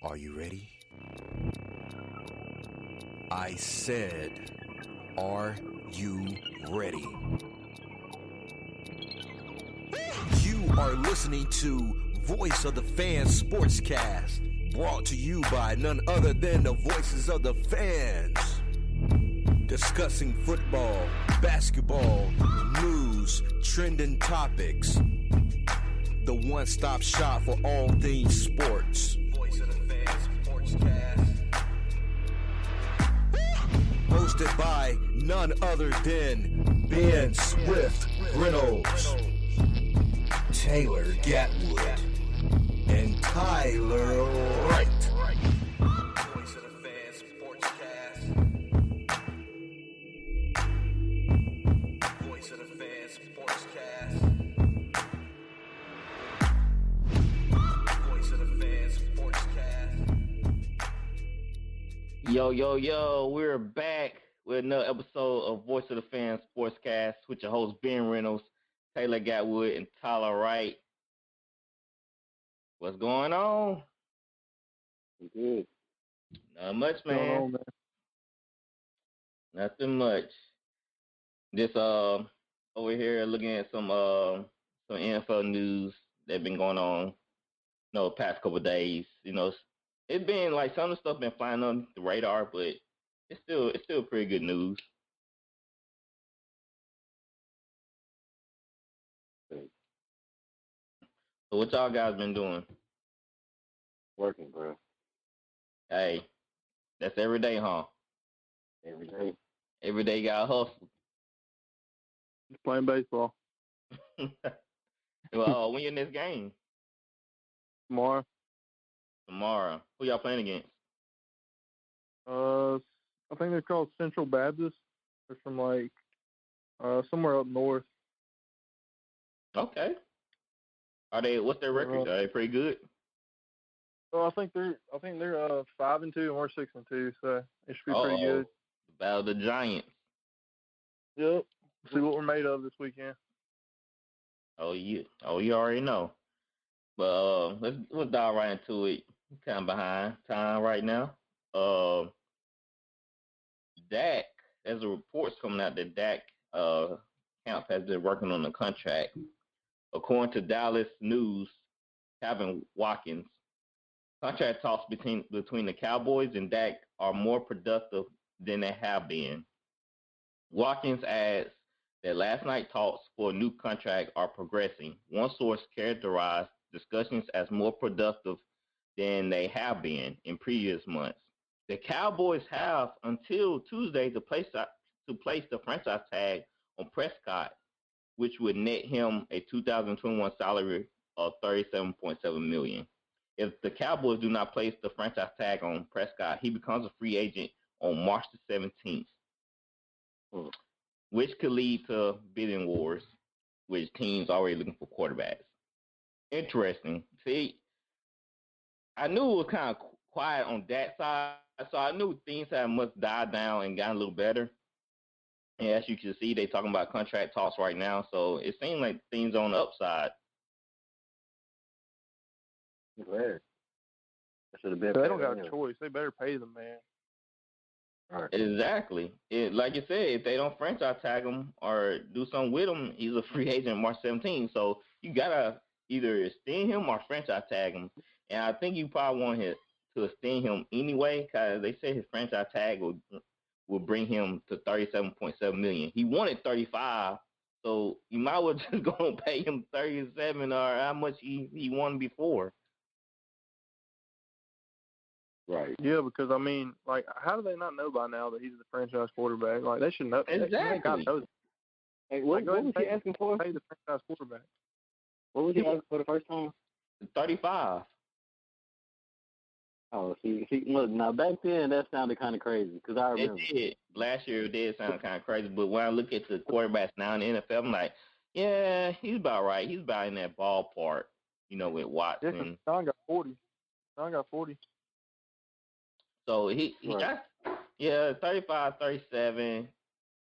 Are you ready? I said, are you ready? You are listening to Voice of the Fans Sportscast, brought to you by none other than the voices of the fans. Discussing football, basketball, news, trending topics. The one-stop shop for all things sports. Voice of the Fans Sportscast. Hosted by none other than Ben Swift Reynolds, Taylor Gatwood, and Tyler Wright. Voice of the Fans Sportscast. Voice of the Fans Sportscast. Voice of the Fans Sportscast. Yo, we're back with another episode of Voice of the Fans Sportscast with your hosts Ben Reynolds, Taylor Gatwood, and Tyler Wright. What's going on? Good. Not much, man. What's going on, man? Nothing much. Just over here looking at some NFL news that's been going on, the past couple of days. It's been like some of the stuff been flying on the radar, but it's still pretty good news. So what y'all guys been doing? Working, bro. Hey, that's every day, huh? Every day. Every day you gotta hustle. Just playing baseball. Well, when you in this game? Tomorrow. Tomorrow. Who y'all playing against? I think they're called Central Baptist. They're from somewhere up north. Okay. What's their record? Are they pretty good? Well, I think they're 5-2 and we're 6-2, so it should be pretty good. Battle of the Giants. Yep. See what we're made of this weekend. Oh, you already know. But let's dive right into it. Kind of behind time right now. Dak, there's a reports coming out that Dak camp has been working on the contract. According to Dallas News, Kevin Watkins, contract talks between the Cowboys and Dak are more productive than they have been. Watkins adds that last night talks for a new contract are progressing. One source characterized discussions as more productive than they have been in previous months. The Cowboys have until Tuesday to place the franchise tag on Prescott, which would net him a 2021 salary of $37.7 million. If the Cowboys do not place the franchise tag on Prescott, he becomes a free agent on March the 17th, which could lead to bidding wars, which teams already looking for quarterbacks. Interesting. See, I knew it was kind of quiet on that side, so I knew things had must die down and gotten a little better. And as you can see, they talking about contract talks right now, so it seems like things on the upside. Glad. They don't got a choice. They better pay them, man. Right. Exactly. Like you said, if they don't franchise tag him or do something with him, he's a free agent March 17th. So you gotta either extend him or franchise tag him. And I think you probably want to extend him anyway, because they say his franchise tag will bring him to $37.7 million. He wanted 35, so you might as well just go and pay him 37 or how much he wanted before. Right. Yeah, because how do they not know by now that he's the franchise quarterback? Like they should know. Exactly. They know. Hey, what was he asking for? Pay the franchise quarterback. What was he asking for the first time? 35. Oh, see, look, now back then that sounded kind of crazy because I remember. It did. Last year it did sound kind of crazy, but when I look at the quarterbacks now in the NFL, I'm like, yeah, he's about right. He's about in that ballpark, with Watson. Yeah, Sean got 40. Sean got 40. So he Right. got 35, 37.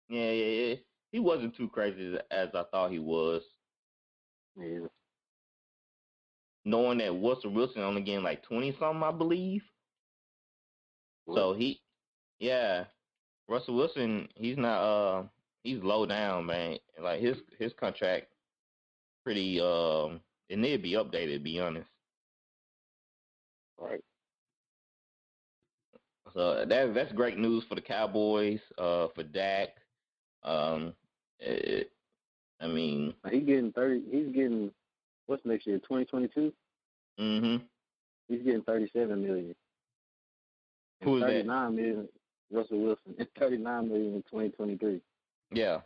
Yeah. He wasn't too crazy as I thought he was. Yeah. knowing that Russell Wilson only getting like 20 something, I believe. What? So yeah, Russell Wilson, he's not he's low down, man. Like his contract pretty it need to be updated, to be honest. Right. So that's great news for the Cowboys, for Dak. Um, it, I mean, He's getting 30. He's getting what's next year? 2022. mm-hmm. He's getting 37 million. And Who is 39 million. Russell Wilson and 39 million in 2023. Yeah.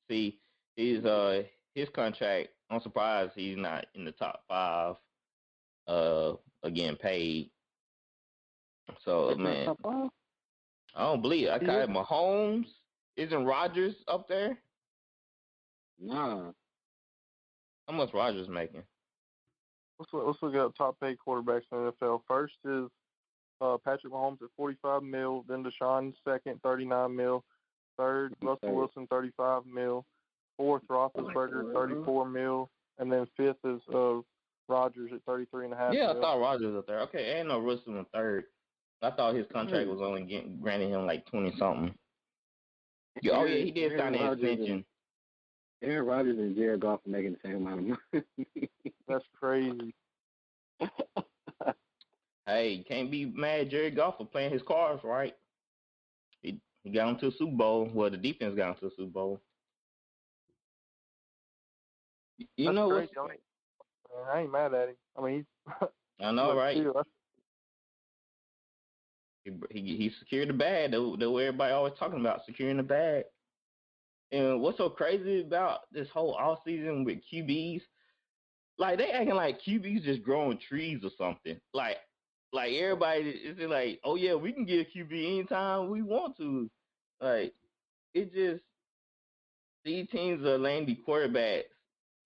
See, his contract. I'm surprised he's not in the top 5. Again paid. So man, Top 5? I don't believe I got Mahomes. Isn't Rodgers up there? Nah. How much Rodgers making? Let's look at top paid quarterbacks in the NFL. First is Patrick Mahomes at 45 mil. Then Deshaun second, 39 mil. Third, Russell Wilson, 35 mil. Fourth, Roethlisberger, 34 mil. And then fifth is Rodgers at 33.5 mil. Yeah, I thought Rodgers was up there. Okay, ain't no Russell in third. I thought his contract was only granting him like 20 something. Oh yeah, he did sign an extension. Aaron Rodgers and Jared Goff are making the same amount of money. That's crazy. Hey, you can't be mad at Jared Goff for playing his cards right. He got him to a Super Bowl. Well, the defense got him to a Super Bowl. You That's know crazy. I ain't mad at him. I mean, I know, right? He secured the bag. That everybody always talking about, securing the bag. And what's so crazy about this whole offseason with QBs, like they acting like QBs just growing trees or something. Like everybody is like, oh yeah, we can get a QB anytime we want to. Like it just, these teams are letting the quarterbacks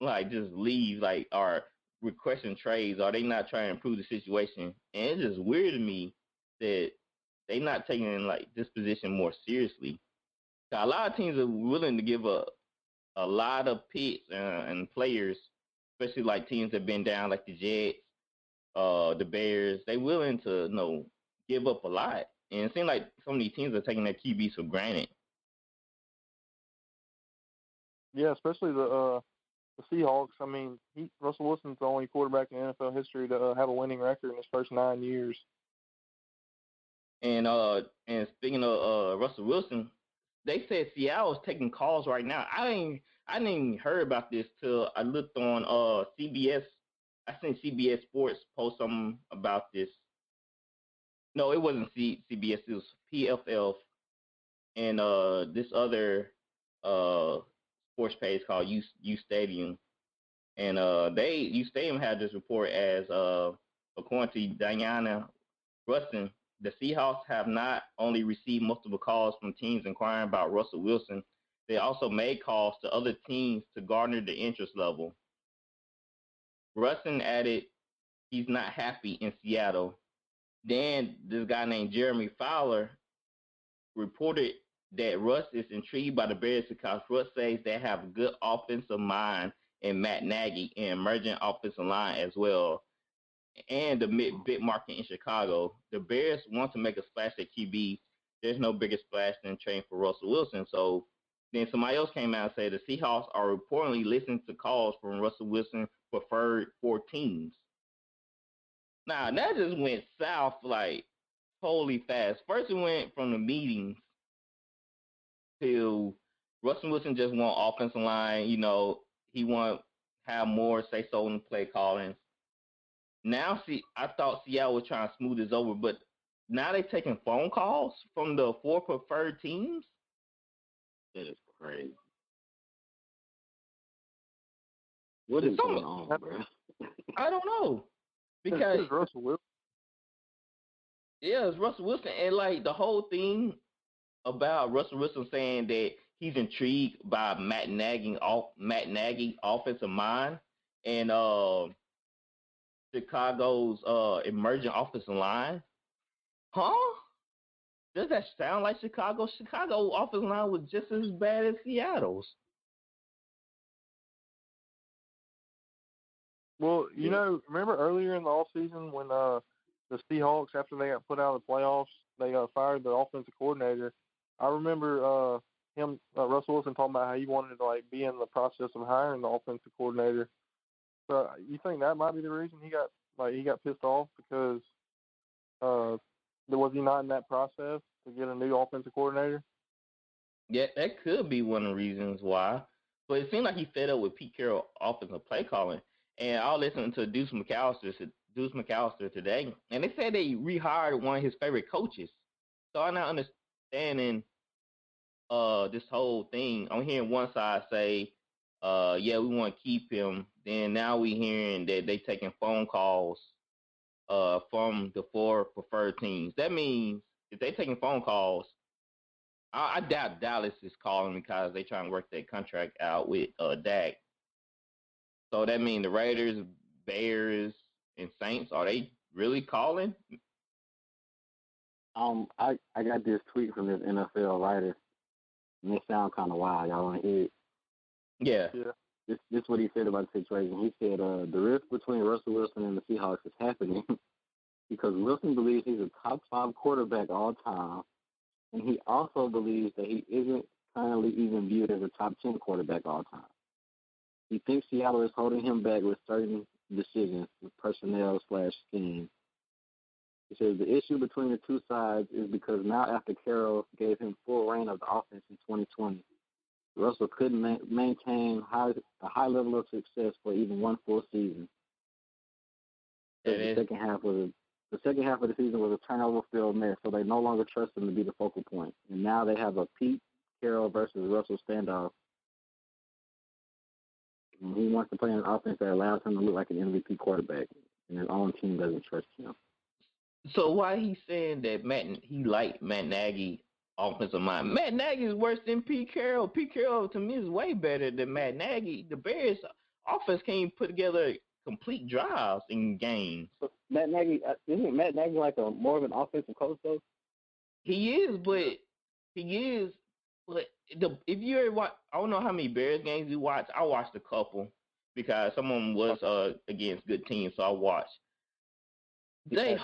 like just leave, like, are requesting trades. Are they not trying to improve the situation? And it's just weird to me that they not taking like this position more seriously. A lot of teams are willing to give a lot of picks and players, especially like teams that have been down, like the Jets, the Bears. They willing to give up a lot, and it seems like some of these teams are taking their QBs for granted. Yeah, especially the Seahawks. I mean, Russell Wilson's the only quarterback in NFL history to have a winning record in his first 9 years. And speaking of Russell Wilson, they said Seattle is taking calls right now. I didn't even heard about this till I looked on CBS. I seen CBS Sports post something about this. No, it wasn't CBS. It was PFL and this other sports page called U Stadium. And U Stadium had this report as according to Diana Rustin, the Seahawks have not only received multiple calls from teams inquiring about Russell Wilson, they also made calls to other teams to garner the interest level. Rustin added he's not happy in Seattle. Then this guy named Jeremy Fowler reported that Russ is intrigued by the Bears because Russ says they have a good offensive mind in Matt Nagy and emerging offensive line as well, and the mid market in Chicago. The Bears want to make a splash at QB. There's no bigger splash than trading for Russell Wilson. So then somebody else came out and said the Seahawks are reportedly listening to calls from Russell Wilson preferred 4 teams. Now, that just went south like totally fast. First, it went from the meetings to Russell Wilson just want offensive line. He want to have more say-so in the play calling. Now, I thought Seattle was trying to smooth this over, but now they're taking phone calls from the 4 preferred teams? That is crazy. What is going on, bro? I don't know. Because it's Russell Wilson. Yeah, it's Russell Wilson. And, like, the whole thing about Russell Wilson saying that he's intrigued by Matt Nagy offensive mind and Chicago's emerging offensive line. Huh? Does that sound like Chicago? Chicago offensive line was just as bad as Seattle's. Well, remember earlier in the offseason when the Seahawks, after they got put out of the playoffs, they fired the offensive coordinator. I remember Russell Wilson talking about how he wanted to be in the process of hiring the offensive coordinator. So you think that might be the reason he got pissed off because was he not in that process to get a new offensive coordinator? Yeah, that could be one of the reasons why. But it seemed like he fed up with Pete Carroll offensive play calling. And I was listening to Deuce McAllister today, and they said they rehired one of his favorite coaches. So I'm not understanding this whole thing. I'm hearing one side say, yeah, we want to keep him. Then now we hearing that they taking phone calls from the 4 preferred teams. That means if they taking phone calls, I doubt Dallas is calling because they trying to work that contract out with Dak. So that means the Raiders, Bears, and Saints, are they really calling? I got this tweet from this NFL writer, and it sounds kind of wild. Y'all want to hear it? Yeah. This is what he said about the situation. He said the rift between Russell Wilson and the Seahawks is happening because Wilson believes he's a top 5 quarterback all time, and he also believes that he isn't currently even viewed as a top 10 quarterback all time. He thinks Seattle is holding him back with certain decisions, personnel/scheme. He says the issue between the two sides is because now after Carroll gave him full reign of the offense in 2020, Russell couldn't maintain a high level of success for even one full season. The second half of the season was a turnover-filled mess, so they no longer trust him to be the focal point. And now they have a Pete Carroll versus Russell standoff. And he wants to play an offense that allows him to look like an MVP quarterback, and his own team doesn't trust him. So why he saying that he liked Matt Nagy offensive mind? Matt Nagy is worse than Pete Carroll. Pete Carroll to me is way better than Matt Nagy. The Bears offense can't even put together complete drives in games. So Matt Nagy isn't Matt Nagy like more of an offensive coach though? He is, but if you ever watch, I don't know how many Bears games you watch. I watched a couple because some of them was against good teams, so I watched. The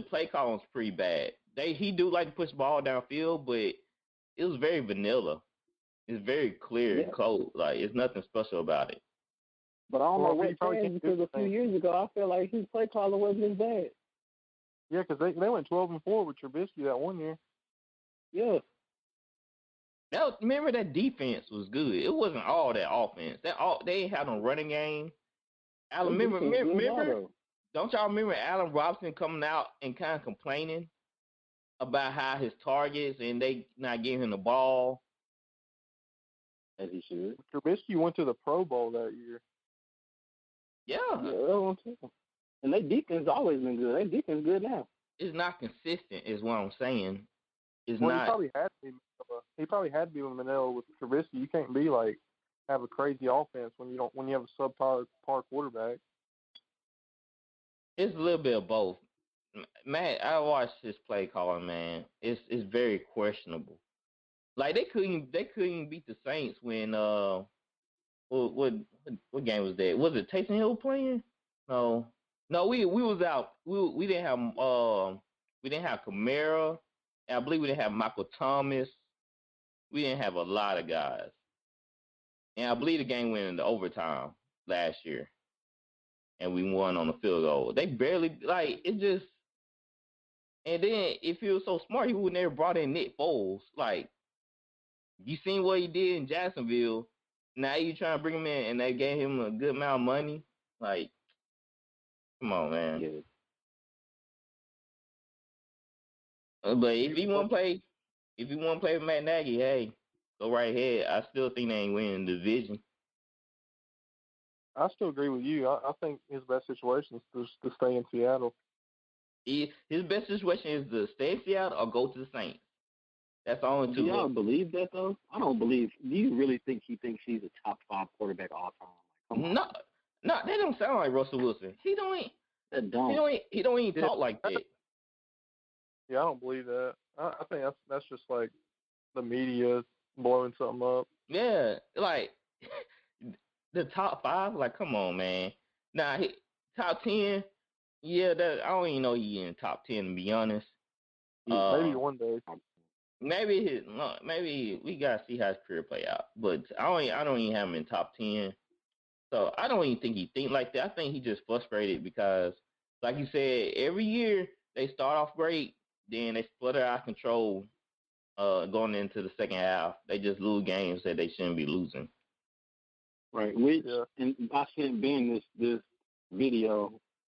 play calling's pretty bad. He do like to push the ball downfield, but it was very vanilla. It's very clear and cold. Like it's nothing special about it. But I don't know what changed because a few years ago I feel like his play calling wasn't as bad. Yeah, because they went 12-4 with Trubisky that one year. Yeah. Remember that defense was good. It wasn't all that offense. They had a running game. Remember? Don't y'all remember Allen Robinson coming out and kind of complaining about how his targets and they not giving him the ball? As he should. Trubisky went to the Pro Bowl that year. Yeah. And their defense has always been good. Their defense is good now. It's not consistent, is what I'm saying. It's not. He probably had to be with Manel with Trubisky. You can't be have a crazy offense when you have a subpar quarterback. It's a little bit of both. Man, I watched his play calling, man. It's very questionable. Like they couldn't beat the Saints when what game was that? Was it Taysom Hill playing? No, we was out. We didn't have Kamara. And I believe we didn't have Michael Thomas. We didn't have a lot of guys. And I believe the game went into overtime last year. And we won on the field goal. They barely, it just, and then if he was so smart, he would never brought in Nick Foles. Like, you seen what he did in Jacksonville. Now you trying to bring him in and they gave him a good amount of money. Like, come on, man. Yeah. But if he want to play with Matt Nagy, hey, go right ahead. I still think they ain't winning the division. I still agree with you. I think his best situation is to stay in Seattle. His best situation is to stay in Seattle or go to the Saints. That's the only two. Do y'all believe that, though? I don't believe. Do you really think he thinks he's a top 5 quarterback all time? No, that don't sound like Russell Wilson. He don't even talk like that. Yeah, I don't believe that. I think that's just like the media blowing something up. Yeah, like the top 5? Like, come on, man. Nah, top 10. Yeah, I don't even know he in top 10 to be honest. Maybe one day. Maybe we gotta see how his career play out. But I don't even have him in top 10. So I don't even think he think like that. I think he just frustrated because, like you said, every year they start off great, then they splutter out of control. Going into the second half, they just lose games that they shouldn't be losing. Right. And I sent Ben this video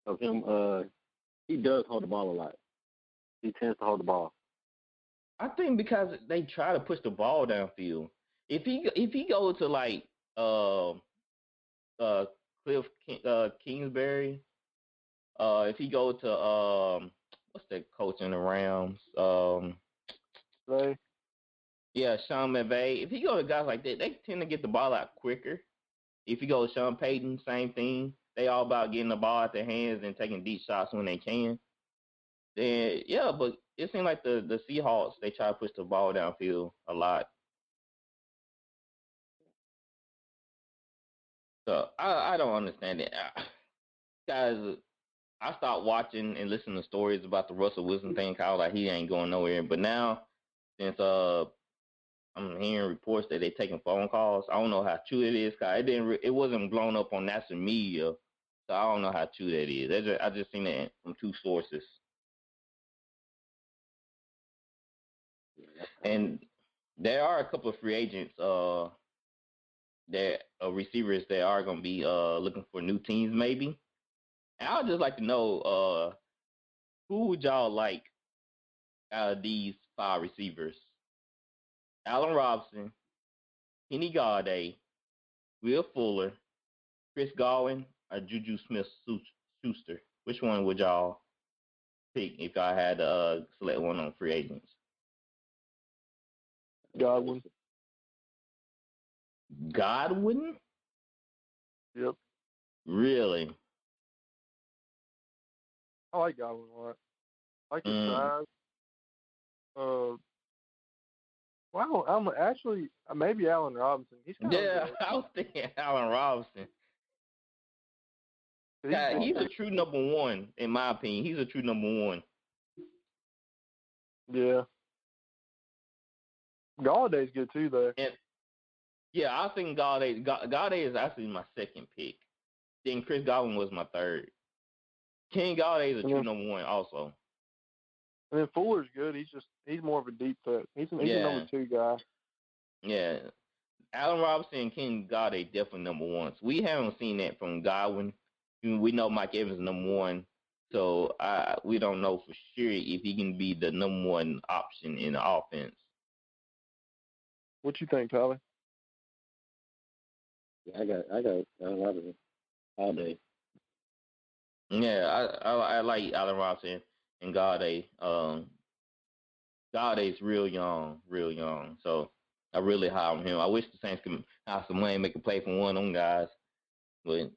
of him. He does hold the ball a lot. He tends to hold the ball. I think because they try to push the ball downfield. If he goes to like Cliff Kingsbury, if he go to what's that coach in the Rams? Right. Yeah, Sean McVay. If he go to guys like that, they tend to get the ball out quicker. If you go to Sean Payton, same thing. They all about getting the ball out their hands and taking deep shots when they can. Then yeah, but it seems like the Seahawks, they try to push the ball downfield a lot. So I don't understand it. Guys, I stopped watching and listening to stories about the Russell Wilson thing. I was like, he ain't going nowhere. But now, since I'm hearing reports that they're taking phone calls. I don't know how true it is. Cause it wasn't blown up on national media, so I don't know how true that is. I just seen it from 2 sources. And there are a couple of free agents, that receivers that are gonna be looking for new teams maybe. And I would just like to know who would y'all like out of these 5 receivers? Allen Robinson, Kenny Galladay, Will Fuller, Chris Godwin, or Juju Smith-Schuster? Which one would y'all pick if I had to select one on free agents? Godwin. Godwin? Yep. Really? I like Godwin a lot. I like his size. Well, I'm actually maybe Allen Robinson. He's kind Yeah, of I was thinking Allen Robinson. He's a true number 1, in my opinion. He's a true number 1. Yeah. Galladay's good too, though. And yeah, I think Galladay is actually my second pick. Then Chris Godwin was my third. Ken Galladay is a true number 1 also. And then Fuller's good. He's more of a deep threat. He's a number 2 guy. Yeah. Allen Robinson and Ken Galladay definitely number 1s. We haven't seen that from Godwin. We know Mike Evans is number 1, so we don't know for sure if he can be the number 1 option in the offense. What you think, Tyler? Yeah, I got Allen Robinson all day. Yeah, I like Allen Robinson and Galladay. Galladay's real young, so I really high on him. I wish the Saints could have some money, make a play for one of them guys, but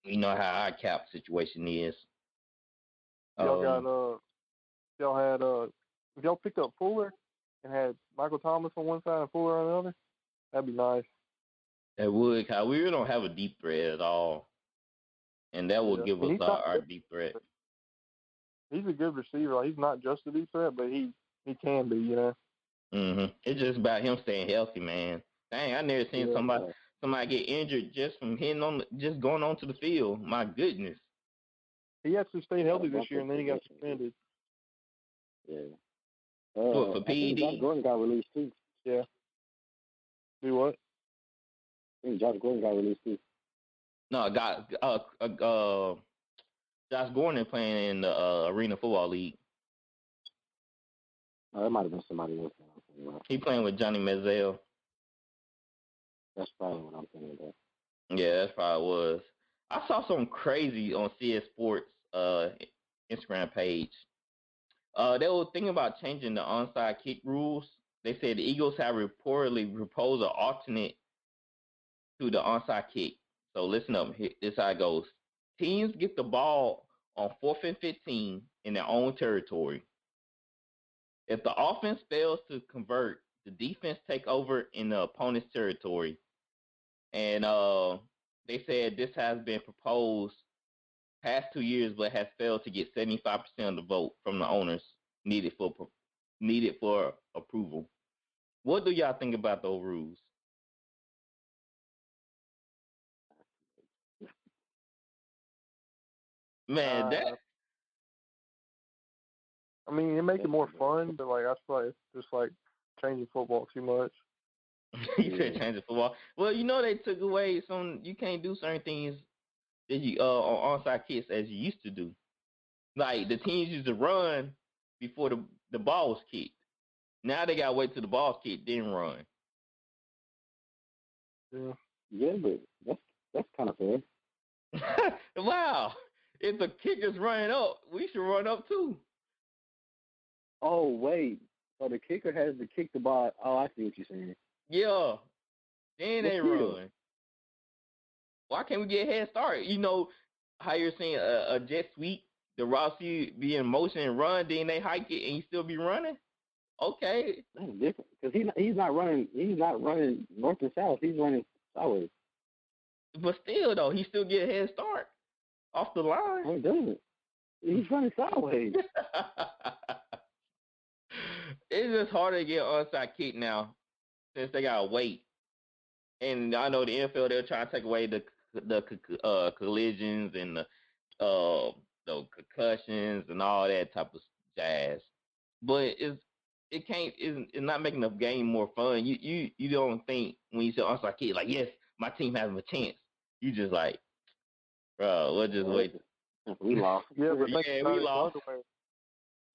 you know how our cap situation is. Y'all if y'all picked up Fuller and had Michael Thomas on one side and Fuller on the other, that'd be nice. That would, cause we really don't have a deep threat at all, and that will give us our deep threat. He's a good receiver. Like, he's not just a deep threat, but he can be, you know. It's just about him staying healthy, man. Dang, I never seen somebody get injured just from just going onto the field. My goodness. He actually stayed healthy this year, and then he got suspended. Yeah. What, for PED? Josh Gordon got released too. Yeah. Do what? I think Josh Gordon got released too. No, Josh Gordon playing in the Arena Football League. Oh, that might have been somebody else. He playing with Johnny Manziel. That's probably what I'm thinking about. Yeah, that's probably was. I saw something crazy on CS Sports Instagram page. They were thinking about changing the onside kick rules. They said the Eagles have reportedly proposed an alternate to the onside kick. So listen up. This is how it goes. Teams get the ball on 4th and 15 in their own territory. If the offense fails to convert, the defense take over in the opponent's territory. And they said this has been proposed past 2 years, but has failed to get 75% of the vote from the owners needed for approval. What do y'all think about those rules? Man, I mean, it makes it more fun, but like I feel like it's just like changing football too much. You said change the football. Well, they took away some. You can't do certain things that you on onside kicks as you used to do. Like the teams used to run before the ball was kicked. Now they got to wait till the ball's kicked, then run. Yeah, but that's kind of fair. Wow. If the kicker's running up, we should run up too. Oh, wait. So the kicker has to kick the ball. Oh, I see what you're saying. Yeah. Then they run. Why can't we get a head start? You know how you're saying a jet sweep, the Rossi be in motion and run, then they hike it and you still be running? Okay. That's different. Because he's not running north and south. He's running sideways. But still, though, he still get a head start off the line. No, he doesn't. He's running sideways. It's just harder to get onside kick now since they got to wait. And I know the NFL, they're trying to take away the collisions and the concussions and all that type of jazz. But it's not making the game more fun. You don't think when you say onside kick, like, yes, my team has a chance. You just like, bro, we'll just wait. We lost. Yeah, but we lost.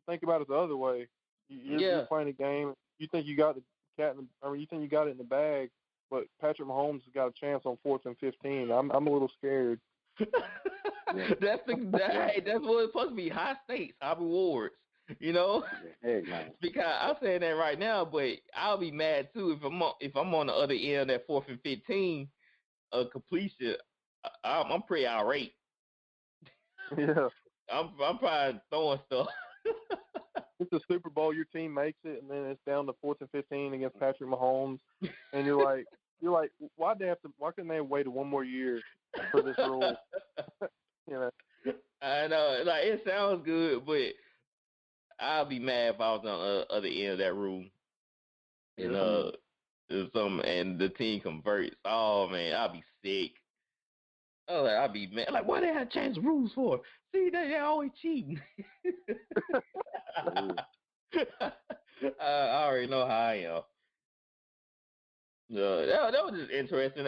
Think about it the other way. You're playing a game. You think you got the cat. You think you got it in the bag, but Patrick Mahomes has got a chance on 4th and 15. I'm a little scared. That's what it's supposed to be. High stakes, high rewards. Because I'm saying that right now, but I'll be mad too if I'm on the other end of that 4th and 15 completion. I'm pretty irate. Yeah, I'm probably throwing stuff. It's the Super Bowl, your team makes it, and then it's down to 4th and 15 against Patrick Mahomes, and you're like, why couldn't they have waited one more year for this rule? I know, like it sounds good, but I'll be mad if I was on the other end of that room, and the team converts. Oh man, I'll be sick. Oh, I'll be mad. Like, why they have to change the rules for? See, they're always cheating. I already know how I am. That was just interesting.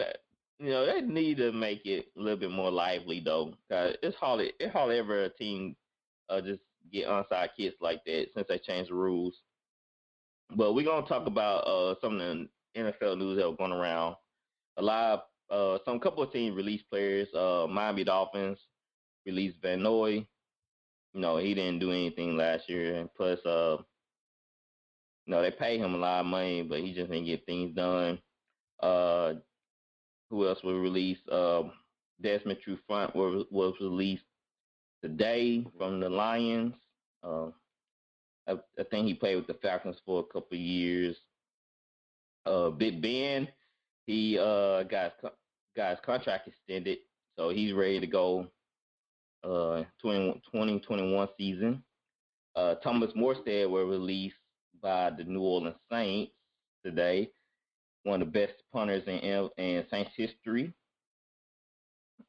They need to make it a little bit more lively though, cause it's hardly ever a team just get onside kicks like that since they changed the rules. But we're gonna talk about some of the NFL news that were going around. Some couple of teams released players. Miami Dolphins released Van Noy. He didn't do anything last year, and plus, they paid him a lot of money, but he just didn't get things done. Who else was released? Desmond Trufant was released today from the Lions. I think he played with the Falcons for a couple of years. Big Ben, he got his contract extended, so he's ready to go 2021 season. Thomas Morstead were released by the New Orleans Saints today, one of the best punters in Saints history.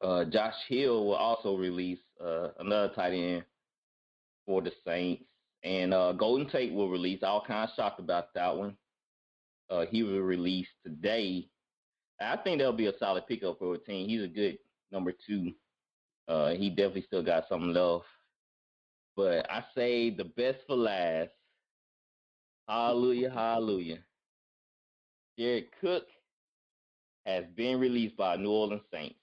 Josh Hill will also release, another tight end for the Saints. And Golden Tate will release. I was kind of shocked about that one. He was released today. I think that'll be a solid pickup for a team. He's a good number 2. He definitely still got something left. But I say the best for last. Hallelujah, hallelujah. Jared Cook has been released by New Orleans Saints.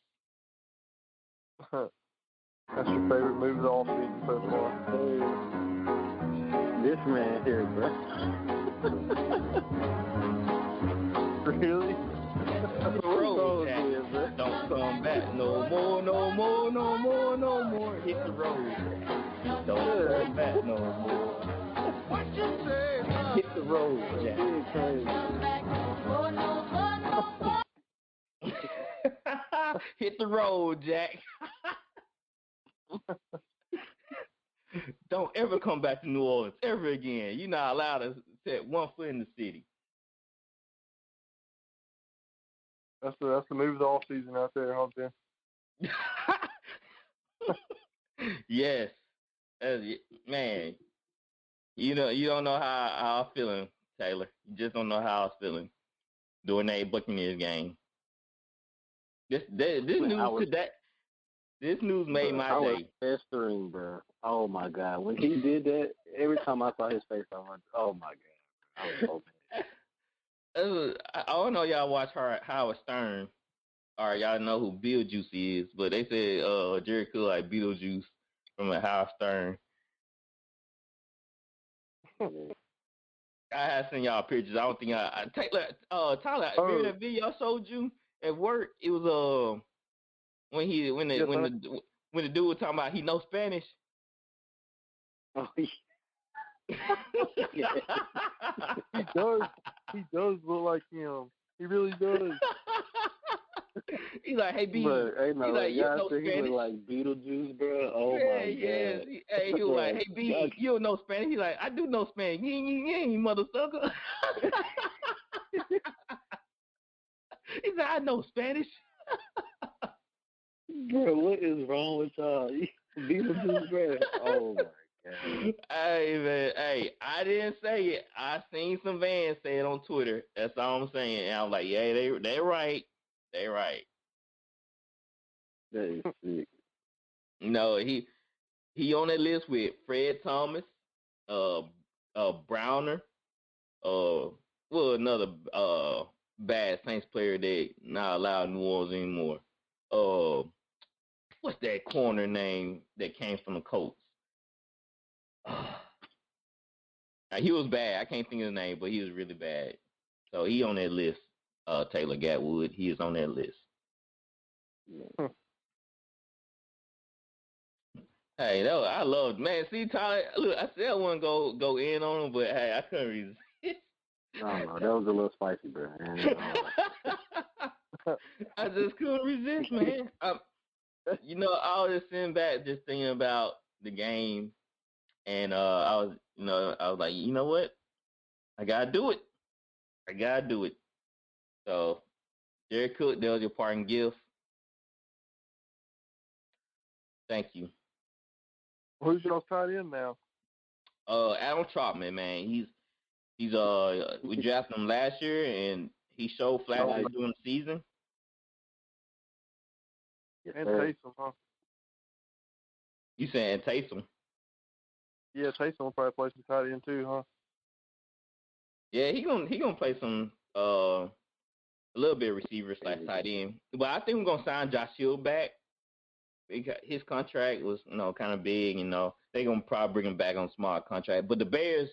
That's your favorite move of all season so far. This man here, bro. Really? Road, Jack. Don't come back no more, no more, no more, no more. Hit the road. Don't come back no more. What you say? Hit the road, Jack. Hit the road, Jack. Don't ever come back to New Orleans ever again. You're not allowed to set one foot in the city. That's the move of the off season out there, huh, Ben? Yes. Man, you don't know how I was feeling, Taylor. You just don't know how I was feeling during that Buccaneers game. This news today. This news made my day. day. I was festering, bro. Oh my God! When he did that, every time I saw his face, I went, "Oh my God!" I was so mad. I don't know y'all watch Howard Stern, or y'all know who Beetlejuice is, but they said Jerry Cool like Beetlejuice from a Howard Stern. I have seen y'all pictures. I don't think Taylor, remember that video I showed you at work? It was when the dude was talking about he knows Spanish. Oh, yeah. He does look like him. He really does. He's like, hey, B. Hey, no, he's like, you know Spanish. He look like Beetlejuice, bro. Oh yeah, my God. Hey, he was like, hey, B, you don't know Spanish? He's like, I do know Spanish. You mother sucker. He's like, I know Spanish. Bro, what is wrong with y'all? Beetlejuice, bro. Oh my God. Hey, man. Hey, I didn't say it. I seen some fans say it on Twitter. That's all I'm saying. And I was like, yeah, they're right. They're right. That is sick. No, he on that list with Fred Thomas, Browner, another bad Saints player that not allowed in New Orleans anymore. What's that corner name that came from the Colts? He was bad. I can't think of the name, but he was really bad. So he on that list. Taylor Gatwood, he is on that list. Hey, I loved, man. See, Tyler, look, I said I wouldn't go in on him, but hey, I couldn't resist. No, that was a little spicy, bro. I just couldn't resist, man. I was just sitting back, just thinking about the game, and I was like, you know what? I gotta do it. So, Jerry Cook, that was your parting gift. Thank you. Who's y'all's tight end now? Adam Trotman, man. He's we drafted him last year, and he showed flashes during the season. Yes, and sir. Taysom, huh? You saying Taysom? Yeah, Taysom will probably play some tight end too, huh? Yeah, he gonna play some a little bit of receiver / tight end. But I think we're gonna sign Josh Hill back. Because his contract was, kind of big. They're gonna probably bring him back on a small contract. But the Bears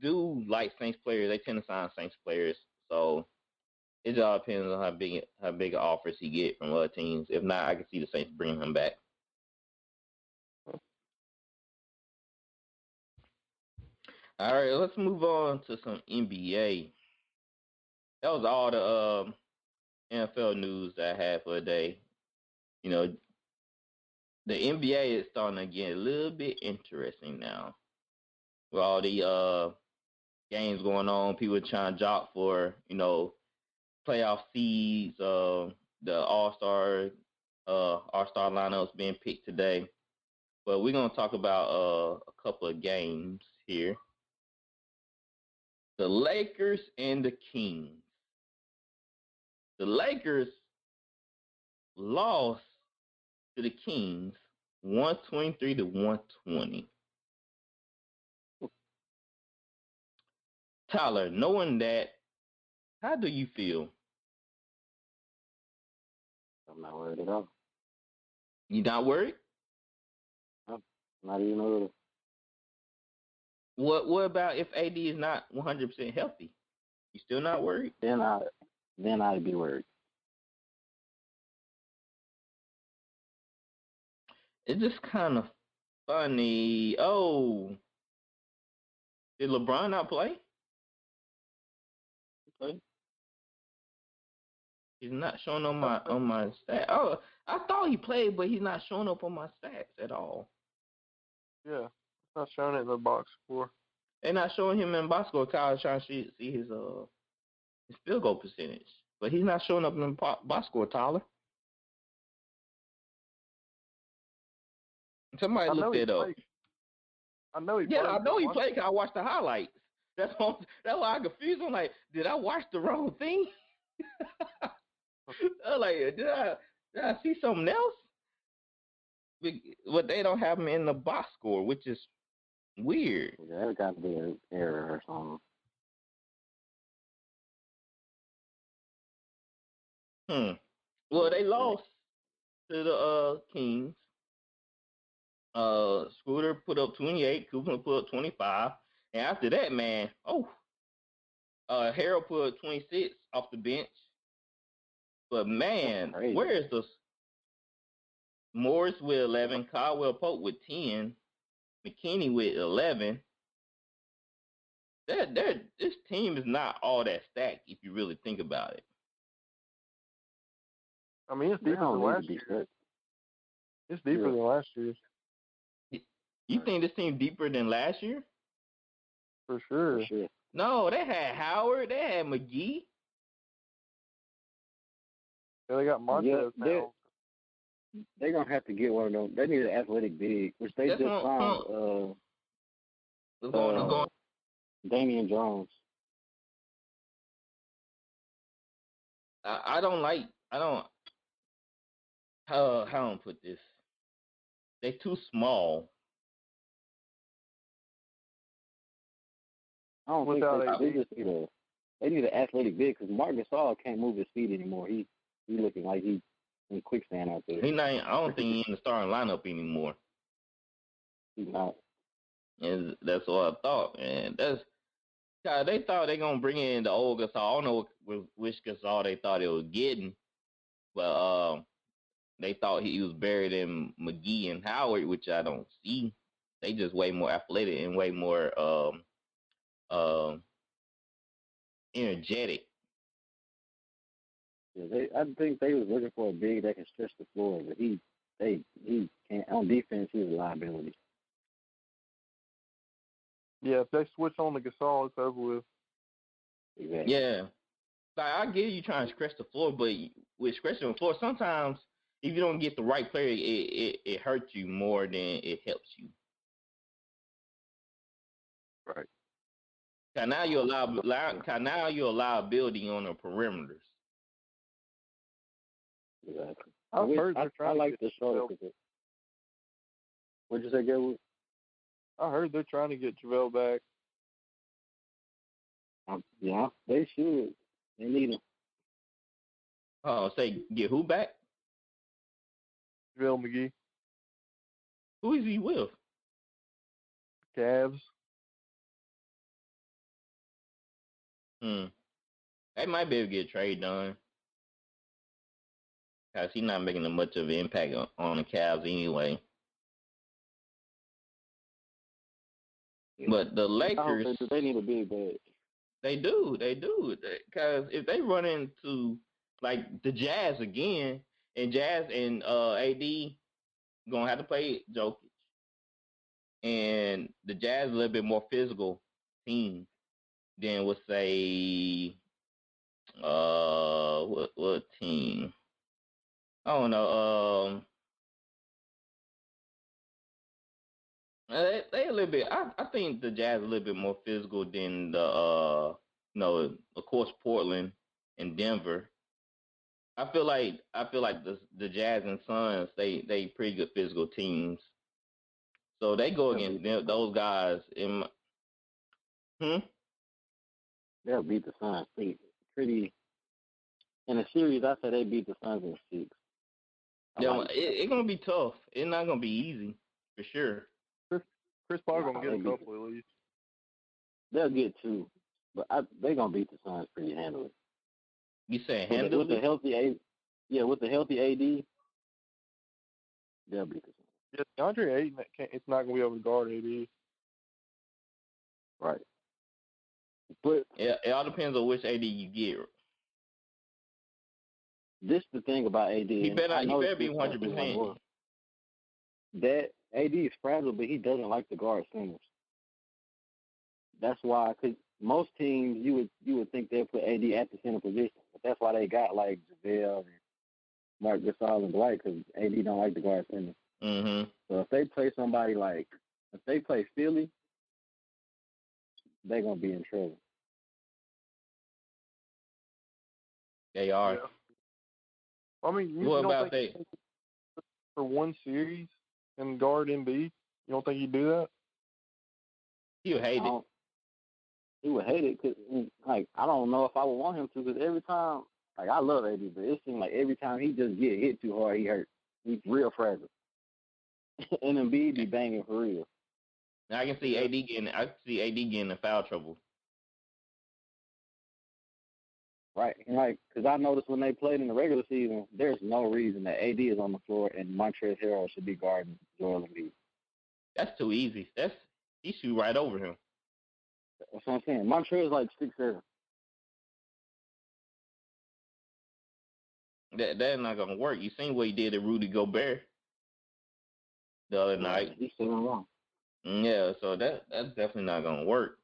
do like Saints players. They tend to sign Saints players. So it all depends on how big offers he get from other teams. If not, I can see the Saints bringing him back. All right, let's move on to some NBA. That was all the NFL news that I had for the day. The NBA is starting to get a little bit interesting now. With all the games going on, people trying to jock for, playoff seeds, the All-Star lineups being picked today. But we're going to talk about a couple of games here. The Lakers and the Kings. The Lakers lost to the Kings 123-120. Tyler, knowing that, how do you feel? I'm not worried at all. You not worried? No, not even a little. What about if AD is not 100% healthy? You still not worried? Then I'd be worried. It's just kind of funny. Oh, did LeBron not play? Okay. He's not showing on my stat. Oh, I thought he played, but he's not showing up on my stats at all. Yeah, it's not showing it in the box score. They're not showing him in box score. Kyle trying to see his field goal percentage, but he's not showing up in the box score. Tyler, somebody look that up. I know he Yeah, played. I know he played. Cause I watched the highlights. That's why I'm confused. I'm like, did I watch the wrong thing? I'm like, did I see something else? But they don't have him in the box score, which is weird. Yeah, that got to be an error or something. Well, they lost to the Kings. Scooter put up 28. Cooper put up 25. And after that, man, Harold put up 26 off the bench. But man, where is the Morris with 11, Caldwell Pope with 10, McKinney with 11? This team is not all that stacked if you really think about it. I mean, it's deeper than last year. It's deeper than last year. You think this team deeper than last year? For sure. No, they had Howard. They had McGee. Yeah, they got Montez now. They're going to have to get one of them. They need an athletic big, which they just found Damian Jones. How do I put this? They too small. I don't think they need an athletic big because Marc Gasol can't move his feet anymore. He looking like he in quicksand out there. I don't think he's in the starting lineup anymore. He's not. And that's what I thought, man. They thought they gonna bring in the old Gasol. I don't know which Gasol they thought they was getting, but they thought he was buried in McGee and Howard, which I don't see. They just way more athletic and way more energetic. Yeah, I think they was looking for a big that can stretch the floor, but he can't. On defense, he's a liability. Yeah, if they switch on the Gasol, it's over with. Exactly. Yeah. Like, I get you trying to stretch the floor, but with stretching the floor, sometimes if you don't get the right player, it hurts you more than it helps you. Right. Now you allow liability on the perimeters. Exactly. I like the show. What'd you say, Gabriel? I heard they're trying to get JaVale back. Yeah, they should. They need him. Oh, say get who back? JaVale McGee. Who is he with? Cavs. They might be able to get a trade done. Because he's not making much of an impact on the Cavs anyway. But the Lakers, they need a big bag. They do. Because if they run into like the Jazz again, and Jazz and AD gonna have to play Jokic, and the Jazz a little bit more physical team than would say what team? I don't know. They a little bit. I think the Jazz a little bit more physical than the of course Portland and Denver. I feel like the Jazz and Suns they pretty good physical teams. So they go against those guys in They'll beat the Suns pretty in a series. I say they beat the Suns in 6. It's gonna be tough. It's not gonna be easy for sure. Chris Paul gonna get a couple at least. They'll get 2, but they're gonna beat the Suns pretty handily. You saying handily? With the healthy AD, they'll beat the Suns. Yeah, DeAndre Ayton, it's not gonna be able to guard AD. Right. But it all depends on which AD you get. this the thing about AD. He better be 100%. That AD is fragile, but he doesn't like to guard centers. That's why, because most teams you would think they'll put AD at the center position, but that's why they got like JaVale and Mark Gasol and Dwight, because AD don't like to guard center. Mm-hmm. So if they play somebody if they play Philly, they're gonna be in trouble. They are. Yeah. I mean, you What don't about think that? for one series and guard Embiid? You don't think he'd do that? He would hate it. He would hate it because, like, I don't know if I would want him to, because every time, like, I love AD, but it seems like every time he just get hit too hard, he hurt. He's real fragile. And Embiid be banging for real. Now I can see AD getting in foul trouble. Right, and like, because I noticed when they played in the regular season, there's no reason that AD is on the floor and Montrezl Harrell should be guarding Joel Embiid. That's too easy. He shoot right over him. That's what I'm saying. Montrezl is like 6'7". That's not gonna work. You seen what he did to Rudy Gobert the other night. He's 7'1". Yeah, so that's definitely not gonna work.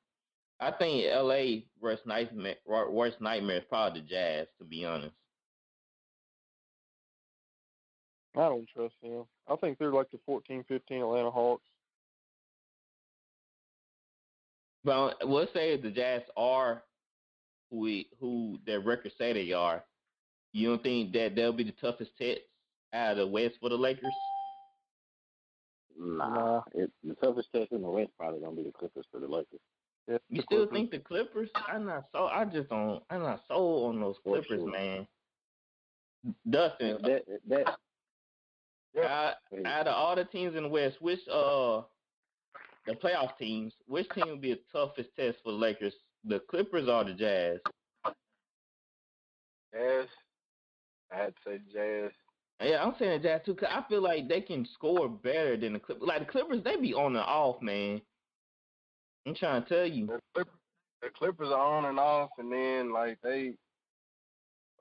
I think LA worst nightmare is probably the Jazz, to be honest. I don't trust him. I think they're like the 14-15 Atlanta Hawks. But we'll say if the Jazz are who their records say they are, you don't think that they'll be the toughest test out of the West for the Lakers? Nah. The toughest test in the West probably gonna be the Clippers for the Lakers. Yeah, You still think the Clippers? I'm not sold on those Clippers, sure. man. Dustin, yeah. out of all the teams in the West, which the playoff teams, which team would be the toughest test for the Lakers? The Clippers or the Jazz? Jazz. I'd say Jazz. Yeah, I'm saying the Jazz too, because I feel like they can score better than the Clippers. Like the Clippers, they be on and off, man. I'm trying to tell you. The Clippers are on and off, and then like they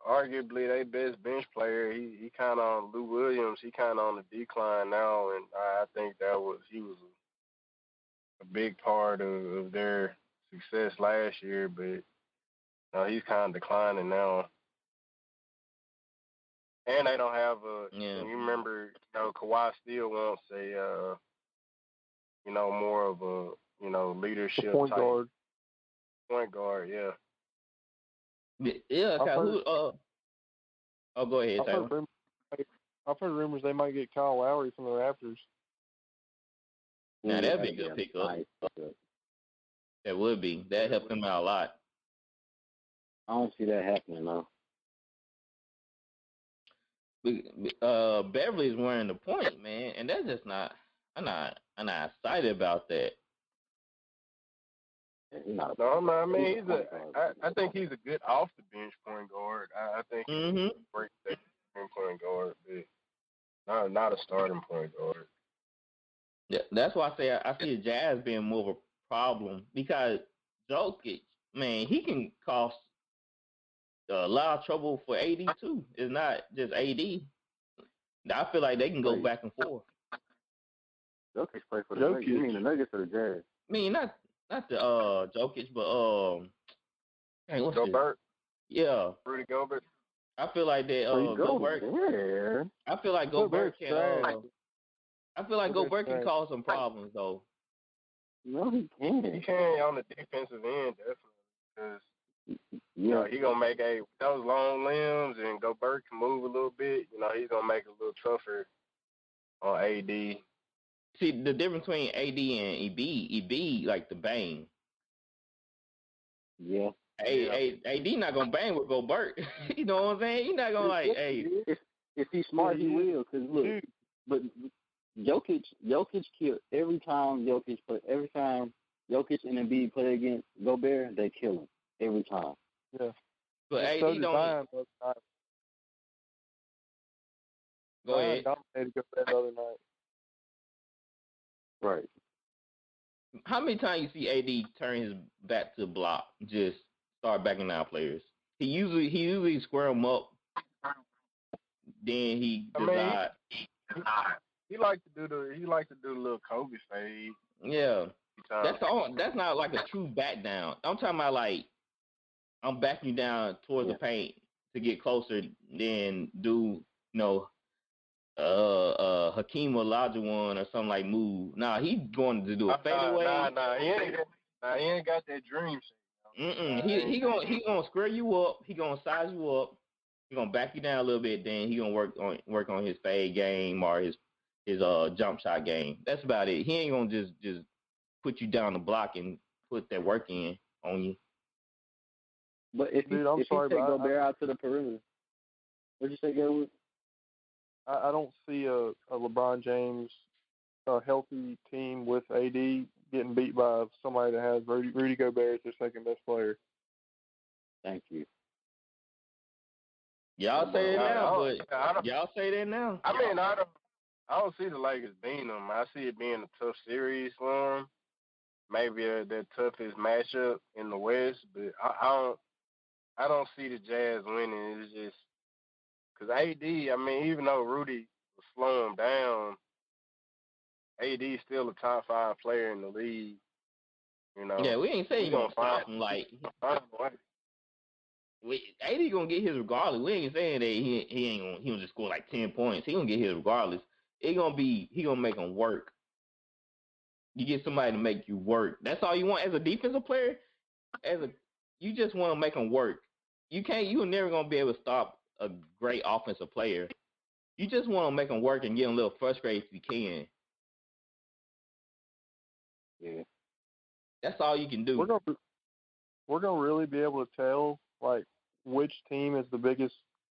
arguably their best bench player. He kind of Lou Williams. He kind of on the decline now, and I think he was a big part of their success last year, but he's kind of declining now. And they don't have Yeah. You remember, Kawhi still wants a, more of a, leadership point type. guard. Point guard, yeah. Yeah, go ahead, Taylor. I've heard rumors they might get Kyle Lowry from the Raptors. Now, that'd be a good pickup. That would be. That'd help them out a lot. I don't see that happening, though. Beverly's wearing the point, man, and that's just not. I'm not excited about that. No, I mean I think he's a good off the bench point guard. I think he's a great point guard, but not a starting point guard. Yeah, that's why I say I see the Jazz being more of a problem because Jokic, man, he can cause a lot of trouble for AD too. It's not just AD. I feel like they can go back and forth. Jokic play for the Nuggets. You mean the Nuggets or the Jazz? I mean, not the Jokic, but what's Gobert. Yeah, Rudy Gobert. I feel like that Gobert. I feel like Gobert can. I feel like Gobert can cause some problems though. No, he can. He can on the defensive end, definitely, because he gonna make those long limbs, and Gobert can move a little bit. He's gonna make it a little tougher on AD. See, the difference between AD and EB like the bang. Yeah. AD not gonna bang with Gobert. You know what I'm saying? He's not gonna If he's smart, he will. Cause look, but Jokic killed every time Jokic and Embiid play against Gobert, they kill him every time. Yeah. But AD don't. Go ahead. Dominated Gobert the other night. Right. How many times you see AD turn his back to the block, just start backing out players? He usually square them up then he decides. He like to do the little Kobe fade. Yeah, that's not like a true back down. I'm talking about like I'm backing you down towards the paint to get closer than do Hakeem Olajuwon or something like move. Nah, he's going to do a fadeaway. He ain't got that dream shit. He gonna square you up. He gonna size you up. He gonna back you down a little bit. Then he gonna work on his fade game or his jump shot game. That's about it. He ain't gonna just put you down the block and put that work in on you. But if he take Gobert out to the perimeter, what'd you say, Gilwood? I don't see a LeBron James healthy team with AD getting beat by somebody that has Rudy Gobert as their second best player. Thank you. Y'all say it now, but y'all say that now. I mean, I don't see the Lakers beating them. I see it being a tough series for them. Maybe their toughest matchup in the West, but I don't see the Jazz winning. It's just because AD, I mean, even though Rudy was slowing down, AD is still a top 5 player in the league. Yeah, we ain't saying you're going to stop him. Like, AD going to get his regardless. We ain't saying that he gonna just score like 10 points. He going to get his regardless. He going to make him work. You get somebody to make you work. That's all you want as a defensive player. You just want to make them work. You're never going to be able to stop a great offensive player. You just want to make them work and get them a little frustrated if you can. Yeah. That's all you can do. We're gonna really be able to tell like which team is the biggest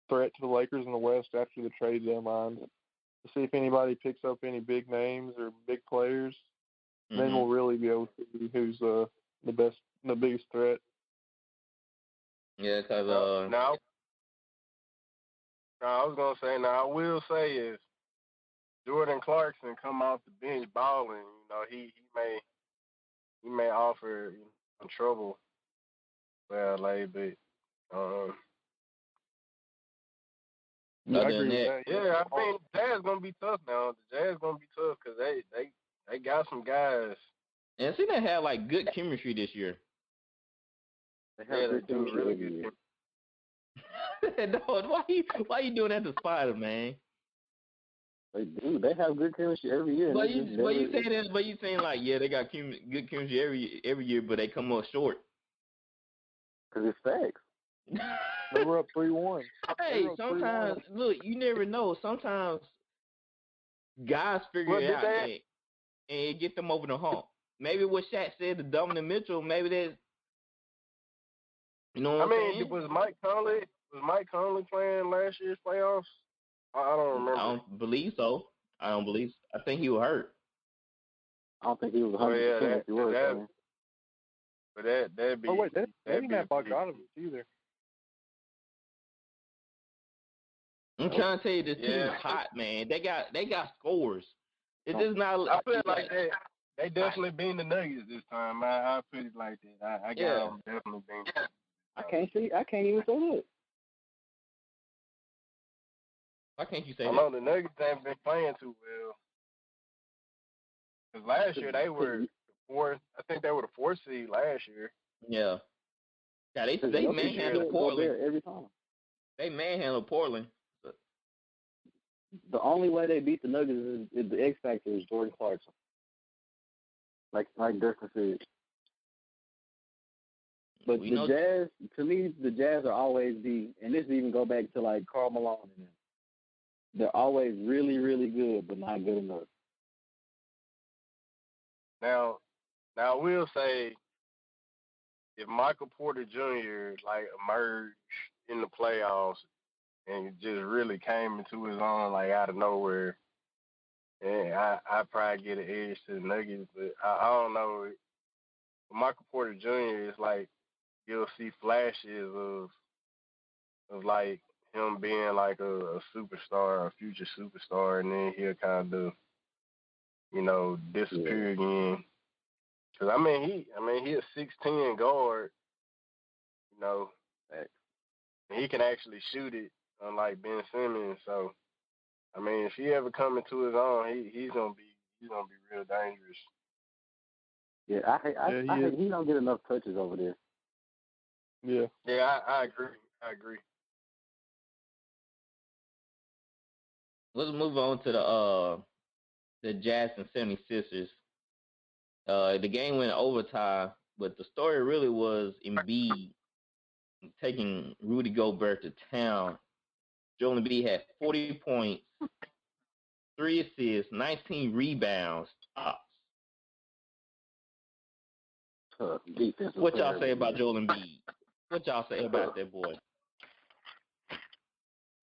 threat to the Lakers in the West after the trade deadline. To see if anybody picks up any big names or big players. Mm-hmm. Then we'll really be able to see who's the biggest threat. Yeah, because now I was gonna say I will say if Jordan Clarkson come off the bench balling, he may offer some trouble for LA, but I agree with that. Yeah, I mean the Jazz gonna be tough now. The Jazz gonna be tough because they got some guys. And see, they have like good chemistry this year. They do really good. No, why you doing that to Spider, man? They do. They have good chemistry every year. But you saying like, yeah, they got good chemistry every year, but they come up short. Because it's facts. They were up 3-1. Hey, sometimes, look, you never know. Sometimes guys figure it out and it get them over the hump. Maybe what Shaq said to Donovan Mitchell, maybe that's, you know what I'm saying? Was Mike Conley playing last year's playoffs? I don't remember. I don't believe so. I think he was hurt. I don't think he was 100% if he was. But that'd be. Oh wait, they didn't have Bogdanovich either. I'm trying to tell you, this team is hot, man. They got scores. It is not. I feel like they definitely beat the Nuggets this time. I put it like that. I got them definitely beat. I can't even say that. Why can't you say that? I know the Nuggets haven't been playing too well. Because last year they were the fourth. I think they were the 4th seed last year. Yeah. Yeah, they manhandled Portland every time. They manhandled Portland. The only way they beat the Nuggets is the X factor is Jordan Clarkson. Like Dustin said. But Jazz, to me, the Jazz are always and this even go back to like Karl Malone and them. They're always really, really good, but not good enough. Now I will say, if Michael Porter Jr. emerged in the playoffs and just really came into his own out of nowhere, and I probably get an edge to the Nuggets, but I don't know. Michael Porter Jr. is you'll see flashes of him being a superstar, a future superstar, and then he'll kind of disappear again. Because he a 6'10" guard, and he can actually shoot it. unlike Ben Simmons. So, I mean, if he ever come into his own, he's gonna be real dangerous. Yeah, I hate he don't get enough touches over there. Yeah. Yeah, I agree. I agree. Let's move on to the Jazz and 76ers. The game went overtime, but the story really was Embiid taking Rudy Gobert to town. Joel Embiid had 40 points, 3 assists, 19 rebounds, stops. What y'all say about Joel Embiid? What y'all say about that boy?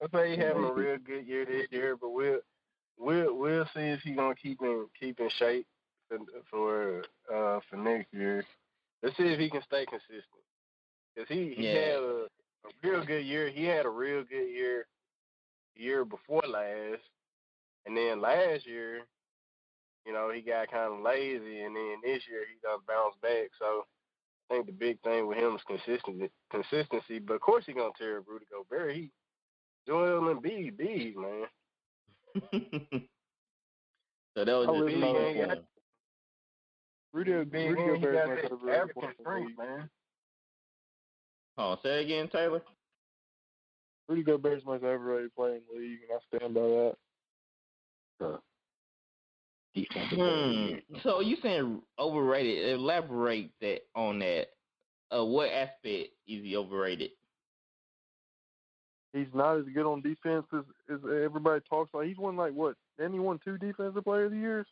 I say he's having a real good year this year, but we'll see if he's gonna keep in shape for next year. Let's see if he can stay consistent. Cause he had a real good year. He had a real good year before last, and then last year, he got kind of lazy, and then this year he done bounced back. So I think the big thing with him is consistency. But of course he's gonna tear up Rudy Gobert. Joel Embiid, big man. So that was just big game. Rudy Gobert is my African strength, man. Oh, say again, Taylor. Rudy Gobert's most overrated player in the league, and I stand by that. So you saying overrated? Elaborate on that. What aspect is he overrated? He's not as good on defense as everybody talks about. He's won Didn't he won 2 defensive player of the years?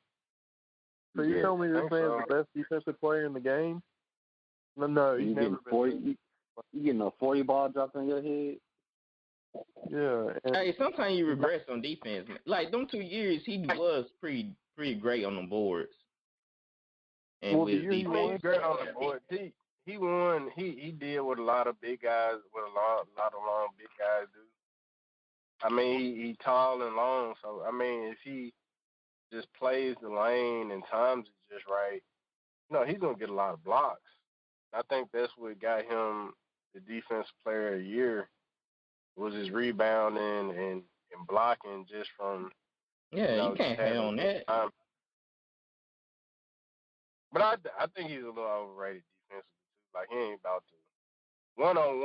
So you tell me this man's the best defensive player in the game? No, he's never been. 40, you getting a 40 ball dropped on your head? Yeah. Hey, sometimes you regress on defense. Like them 2 years, he was pretty great on the boards. And with he was great on the board. He won. He did what a lot of big guys, what a lot of long big guys do. I mean, he tall and long, so I mean, if he just plays the lane and times it just right, he's gonna get a lot of blocks. I think that's what got him the defensive player of the year was his rebounding and blocking just from you can't hang on that. But I think he's a little overrated defensively too. Like he ain't about to one on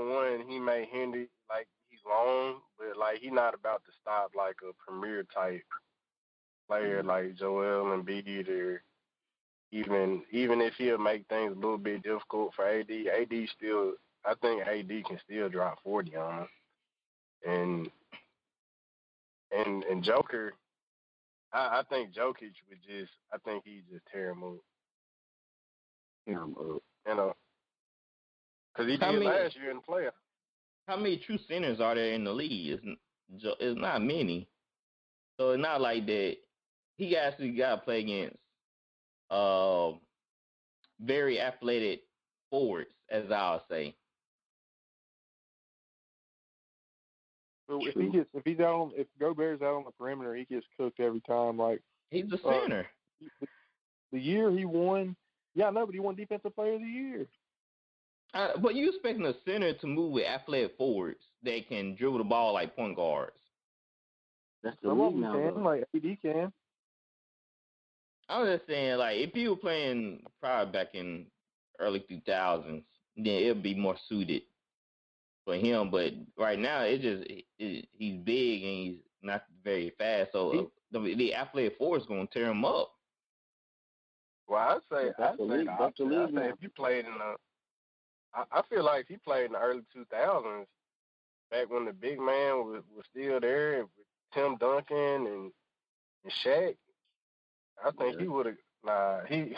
one he may hinder like he's long, but like he's not about to stop like a premier type player like Joel Embiid or even if he'll make things a little bit difficult for AD. I think AD can still drop 40 on him. And Joker, I think Jokic he'd just tear him up. Because he did last year in the playoffs. How many true centers are there in the league? It's not many. So it's not like that. He actually got to play against very athletic forwards, as I'll say. So if Gobert's out on the perimeter, he gets cooked every time. Like he's a center. The year he won, but he won Defensive Player of the Year. But you expecting a center to move with athletic forwards that can dribble the ball like point guards? That's the league now, can, like AD can. I'm just saying, like, if you were playing probably back in early 2000s, then it'd be more suited for him. But right now, he's big and he's not very fast. So the athletic forward's going to tear him up. Well, I'd say if you played I feel like if he played in the early 2000s, back when the big man was still there with Tim Duncan and Shaq, I think he would have. He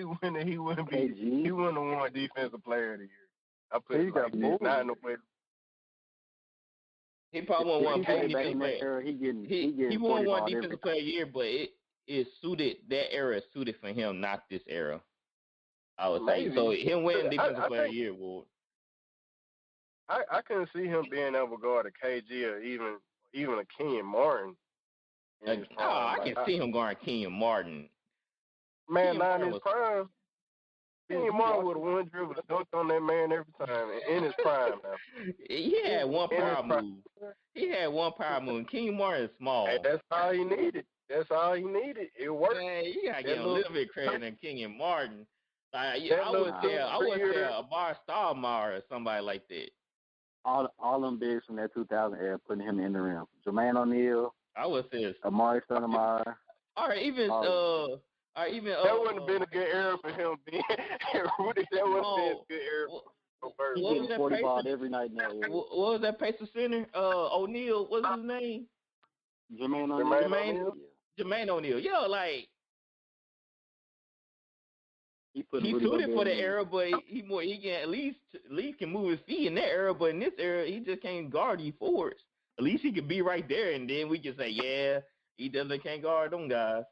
wouldn't have won Defensive Player of the Year. I put it like this, not in the way. He probably won one defensive player. He won one defensive player a year, but it suited that era suited for him, not this era. I would say so. Him winning defensive player of the year would. I couldn't see him being able to guard a KG or even a Kenyon Martin. I can see him guarding Kenyon Martin. Man, not in his prime. Kenyon Martin would have one dribble and dunked on that man every time in his prime now. He had one power move. He had one power move. Kenyon Martin is small. Hey, that's all he needed. That's all he needed. It worked. Man, you gotta give him a little bit of credit than Kenyon Martin. Like, I would say a Bar Starmar or somebody like that. All them bigs from that 2000 era putting him in the rim. Jermaine O'Neal. I would say Amari Stoudemire. All right, even that wouldn't have been a good era for him. Rudy, that wouldn't have been a good era for Bird. He getting 40 ball every night in that era. What was that Pacer center? O'Neal, what's his name? Jermaine O'Neal. Jermaine O'Neal. Yo, like he suited for the era, but he can at least can move his feet in that era. But in this era, he just can't guard you forwards. At least he could be right there, and then we can say, yeah, he definitely can't guard them guys.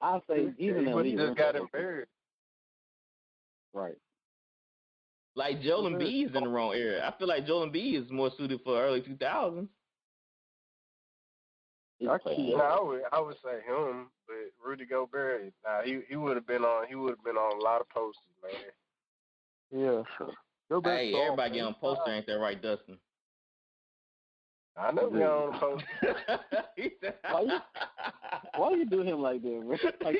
I'll say even he just got embarrassed. Right. Like Joel Embiid is in the wrong era. I feel like Joel Embiid is more suited for early 2000s. I would say him, but Rudy Gobert, he would have been on. He would have been on a lot of posters, man. Yeah. Hey, everybody get on poster, ain't that right, Dustin? I know we on the poster. Why you do him like that, bro? Like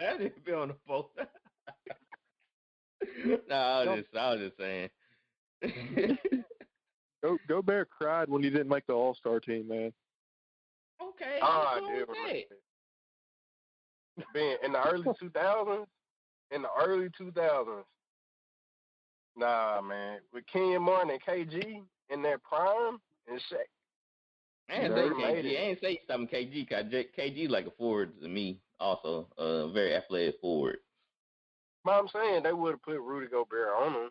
I didn't be on the poster. No, I was just saying. Gobert cried when he didn't make the All-Star team, man. Okay. I did remember that. Man, in the early 2000s. Nah, man. With Kenyon Martin and KG in their prime and Shaq. I ain't say something KG, because KG like a forward to me also. A very athletic forward. But I'm saying they would have put Rudy Gobert on him.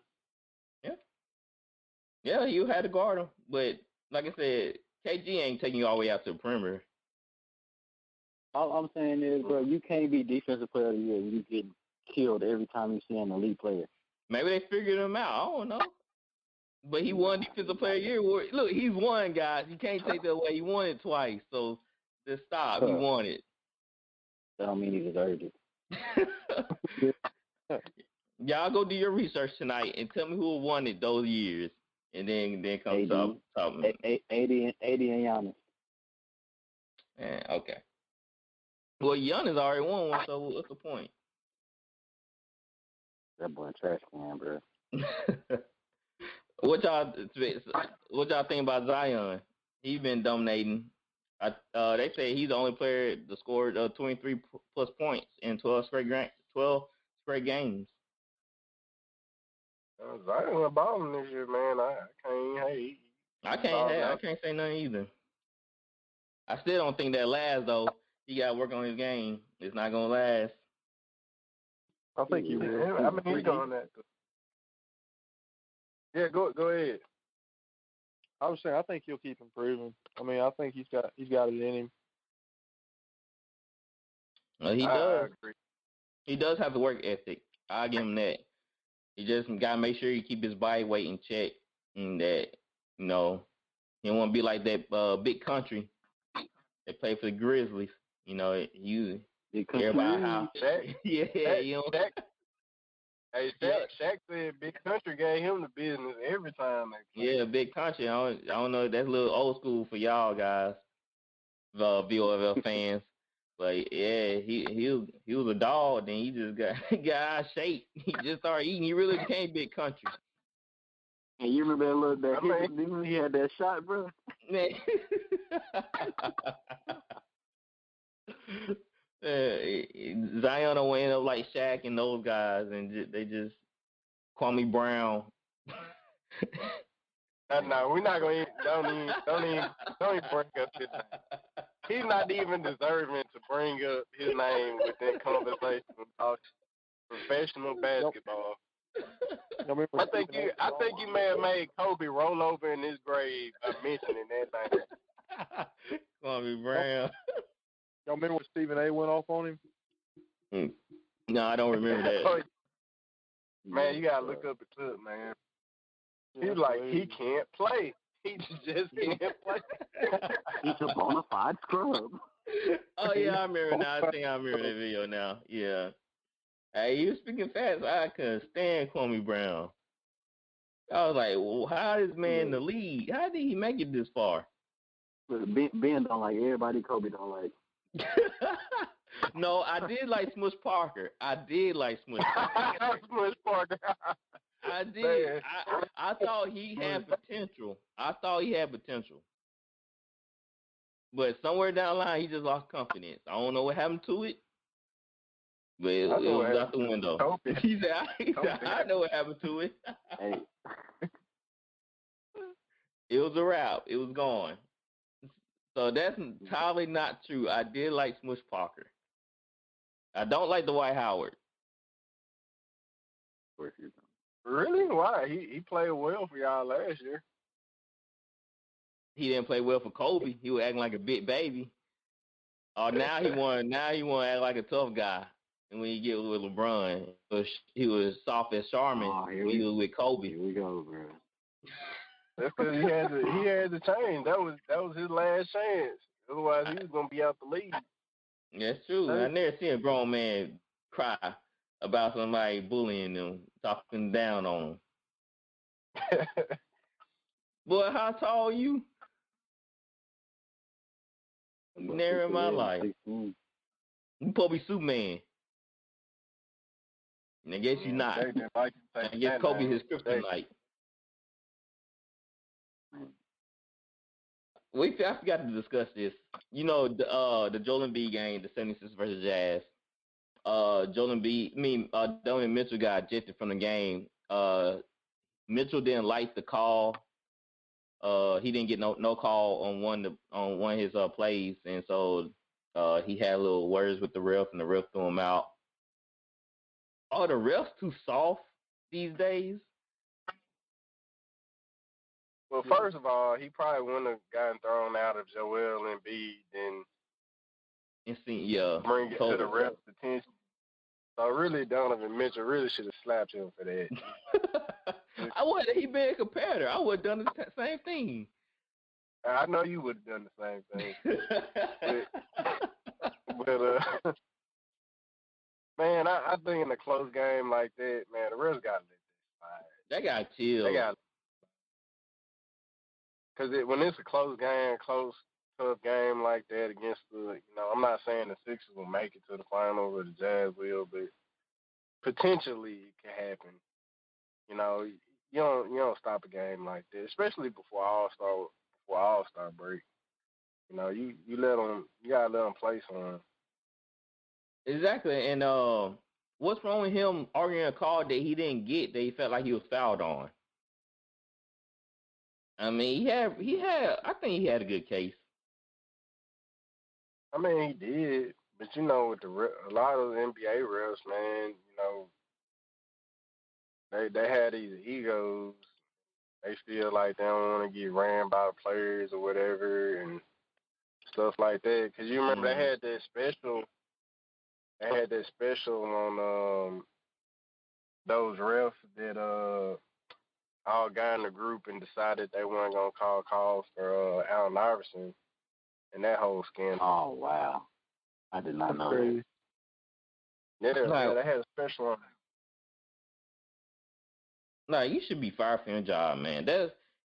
Yeah, you had to guard him. But like I said, KG ain't taking you all the way out to the perimeter. All I'm saying is, bro, you can't be defensive player of the year and you get killed every time you see an elite player. Maybe they figured him out. I don't know. But he won defensive player of the year. Look, he's won, guys. You can't take that away. He won it twice. So just stop. He won it. That don't mean he deserved it. Y'all go do your research tonight and tell me who won it those years. And then come talk. AD and Giannis. Okay. Well, Giannis already won one, so what's the point? That boy trash can, bro. What y'all think about Zion? He's been dominating. They say he's the only player that scored 23 plus points in 12 straight games. Zion balling this year, man. I can't hate. I can't say nothing either. I still don't think that lasts though. He got to work on his game. It's not gonna last. I think he will. I mean, he's doing that. Yeah, go ahead. I was saying I think he'll keep improving. I mean, I think he's got it in him. Well, he does. He does have the work ethic. I'll give him that. He just got to make sure he keep his body weight in check, and that, he don't want to be like that big country that played for the Grizzlies. Everybody how. Shaq said Big Country gave him the business every time. Yeah, Big Country. I don't know. That's a little old school for y'all guys, VOFL fans. But yeah, he was a dog. Then he just got out of shape. He just started eating. He really became Big Country. And you remember that he had that shot, bro? Zion will end up like Shaq and those guys, and they just Kwame Brown. No, we're not going to don't even bring up his name. He's not even deserving to bring up his name within conversation about professional basketball. I think you may have made Kobe roll over in his grave by mentioning that name. Kwame Brown. Y'all remember when Stephen A. went off on him? No, I don't remember that. Man, you gotta look up the clip, man. He's like, he can't play. He just can't play. He's a bona fide scrub. Oh yeah, I remember now. I think I remember that video now. Yeah. Hey, you speaking fast. I couldn't stand Kwame Brown. I was like, well, how is this man in the league? How did he make it this far? Ben don't like everybody. Kobe don't like. No, I did like Smush Parker. I did like Smush Parker. Smush Parker. I did. I thought he had potential. But somewhere down the line, he just lost confidence. I don't know what happened to it, but it was out the window. He said, I know what happened to it. Hey. It was a wrap. It was gone. So that's entirely not true. I did like Smush Parker. I don't like Dwight Howard. Really? Why? He played well for y'all last year. He didn't play well for Kobe. He was acting like a big baby. Oh, now he want to act like a tough guy. And when he get with LeBron, he was soft as Charmin. He was with Kobe. Here we go, bro. That's because he had to change. That was his last chance. Otherwise, he was gonna be out the league. That's true. I never seen a grown man cry about somebody bullying them, talking down on them. Boy, how tall are you? Never in my life. You supposed to be Superman. And I guess you're not. I guess Kobe's his kryptonite. I forgot to discuss this. You know, the Joel Embiid game, the 76ers versus Jazz. Donovan Mitchell got ejected from the game. Mitchell didn't like the call. He didn't get no call on one of his plays, and so he had little words with the ref, and the ref threw him out. Are the refs too soft these days? Well, first of all, he probably wouldn't have gotten thrown out if Joel Embiid didn't bring it to the ref's attention. So really, Donovan Mitchell really should have slapped him for that. He been a competitor. I would have done the same thing. I know you would have done the same thing. but man, I think in a close game like that, man, the refs got to let that slide. They got to chill. Because when it's a close, tough game like that against I'm not saying the Sixers will make it to the finals or the Jazz will, but potentially it can happen. You don't stop a game like that, especially before All-Star break. You gotta let them play some. Exactly, and what's wrong with him arguing a call that he didn't get that he felt like he was fouled on? I mean, I think he had a good case. I mean, he did, but with a lot of the NBA refs, man, they had these egos. They feel like they don't want to get ran by players or whatever and stuff like that. Because you remember they had that special on those refs that all got in the group and decided they weren't gonna call calls for Allen Iverson and that whole scandal. Oh wow, I did not know that. Yeah, they had a special on. No, you should be fired from your job, man.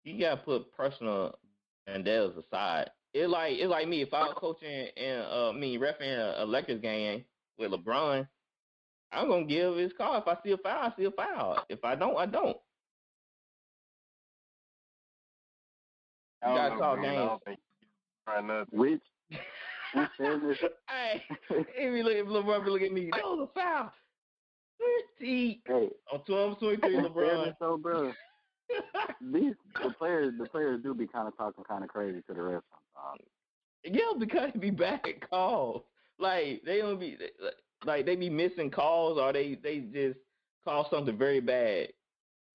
You gotta put personal vendettas aside. It's like me if I was coaching and refereeing a Lakers game with LeBron, I'm gonna give his call. If I see a foul, I see a foul. If I don't, I don't. You gotta call games. Which? Hey, if LeBron look at me, that was a foul. Hey, on 12-23, LeBron. So, bro, the players do be kind of talking kind of crazy to the refs sometimes. Yeah, because it be bad calls. Like they don't be they be missing calls or they just call something very bad.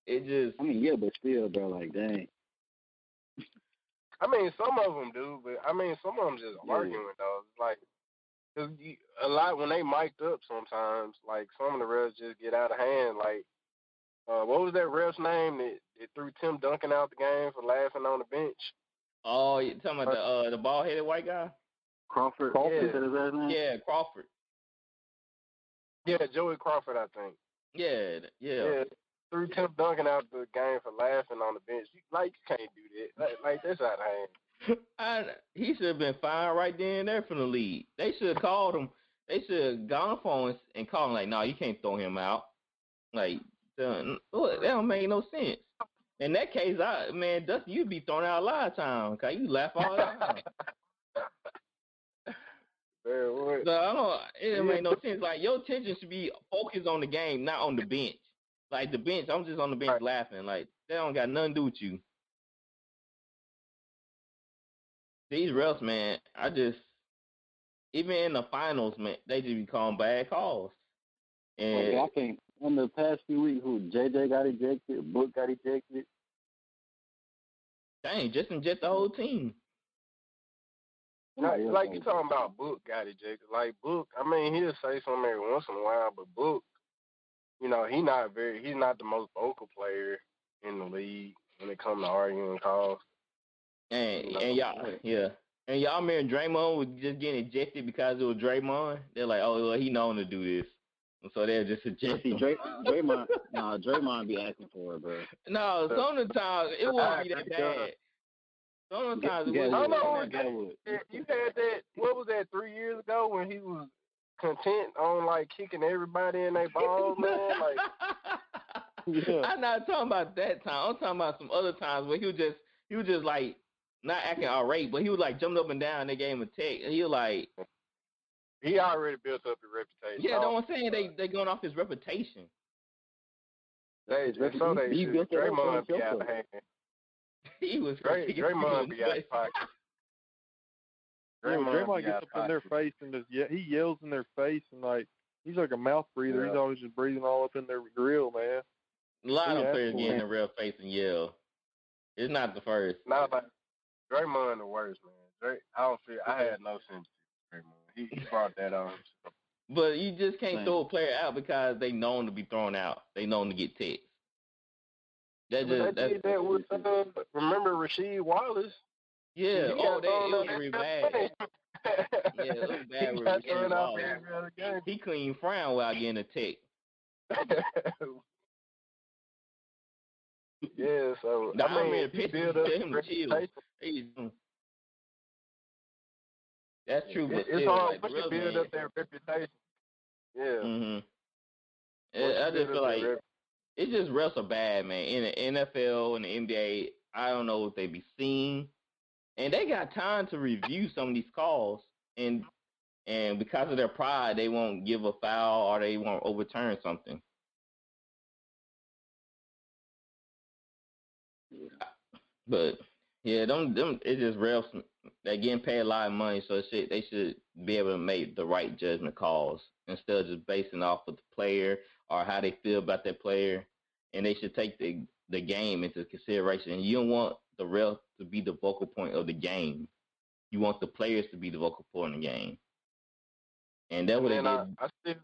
It just. I mean, yeah, but still, bro, like dang. I mean, some of them do, but I mean, some of them just arguing though. Like, cause a lot when they mic'd up, sometimes like some of the refs just get out of hand. Like, what was that ref's name that threw Tim Duncan out the game for laughing on the bench? Oh, you talking about the bald-headed white guy? Crawford. Yeah. Is that his last name? Yeah, Crawford. Yeah, Joey Crawford, I think. Yeah. Threw Tim Duncan out the game for laughing on the bench. You can't do that. Like that's out of hand. He should have been fined right then and there from the league. They should have called him. They should have gone for him and called him like, no, you can't throw him out. Like, that don't make no sense. In that case, Dusty, you'd be thrown out a lot of times because you laugh all the time. So it don't make no sense. Like, your attention should be focused on the game, not on the bench. Like, the bench, I'm just on the bench laughing. Like, that don't got nothing to do with you. These refs, man, even in the finals, man, they just be calling bad calls. And I think in the past few weeks, JJ got ejected, Book got ejected. Dang, just inject the whole team. Like you talking about Book got ejected. Like Book, I mean, he'll say something every once in a while, but Book, he's not the most vocal player in the league when it comes to arguing calls. And y'all remember Draymond was just getting ejected because it was Draymond? They're like, oh, well, he known to do this. And so they'll just eject him. Draymond be asking for it, bro. No, some of the times it won't be that bad. Some of the times it wouldn't be that bad. You had that, what was that, 3 years ago when he was content on, like, kicking everybody in their balls, man? Like, yeah. I'm not talking about that time. I'm talking about some other times where he was just like, not acting irate, but he was like jumping up and down. They gave him a tech. And he was like, he already built up a reputation. Yeah, no, I'm saying they going off his reputation. Draymond be out of hand. He was crazy. Draymond be out of pocket. Draymond gets up in their face and he yells in their face and like he's like a mouth breather. Yeah. He's always just breathing all up in their grill, man. A lot of players get in their real face and yell. It's not the first. Not like Draymond the worst, man. I had no sympathy for Draymond. He brought that on. But you just can't throw a player out because they known to be thrown out. They known to get texts. They did that with remember Rasheed Wallace? Yeah. It was really bad. Yeah, it was bad with Rasheed Wallace. He couldn't even frown while getting a tick. Yeah, so I mean, he built up him to chill. That's true, but it's still, hard to build up their reputation. Yeah. Mm-hmm. I just feel like it's just refs are bad, man. In the NFL and the NBA, I don't know what they be seeing, and they got time to review some of these calls, and because of their pride, they won't give a foul or they won't overturn something. But yeah, it's just refs. They're getting paid a lot of money, so they should be able to make the right judgment calls instead of just basing off of the player or how they feel about that player. And they should take the game into consideration. And you don't want the ref to be the focal point of the game. You want the players to be the focal point of the game. And that's what they did.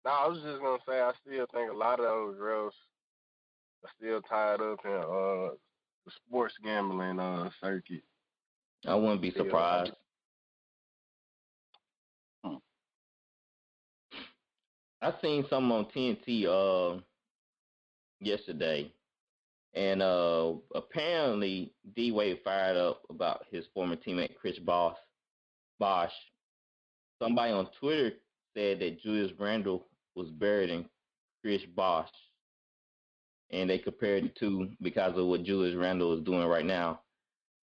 I was just gonna say I still think a lot of those refs are still tied up in the sports gambling circuit. I wouldn't be surprised. I seen something on TNT yesterday, and apparently D-Wade fired up about his former teammate Chris Bosh. Somebody on Twitter said that Julius Randle was buried in Chris Bosh, and they compared the two because of what Julius Randle is doing right now.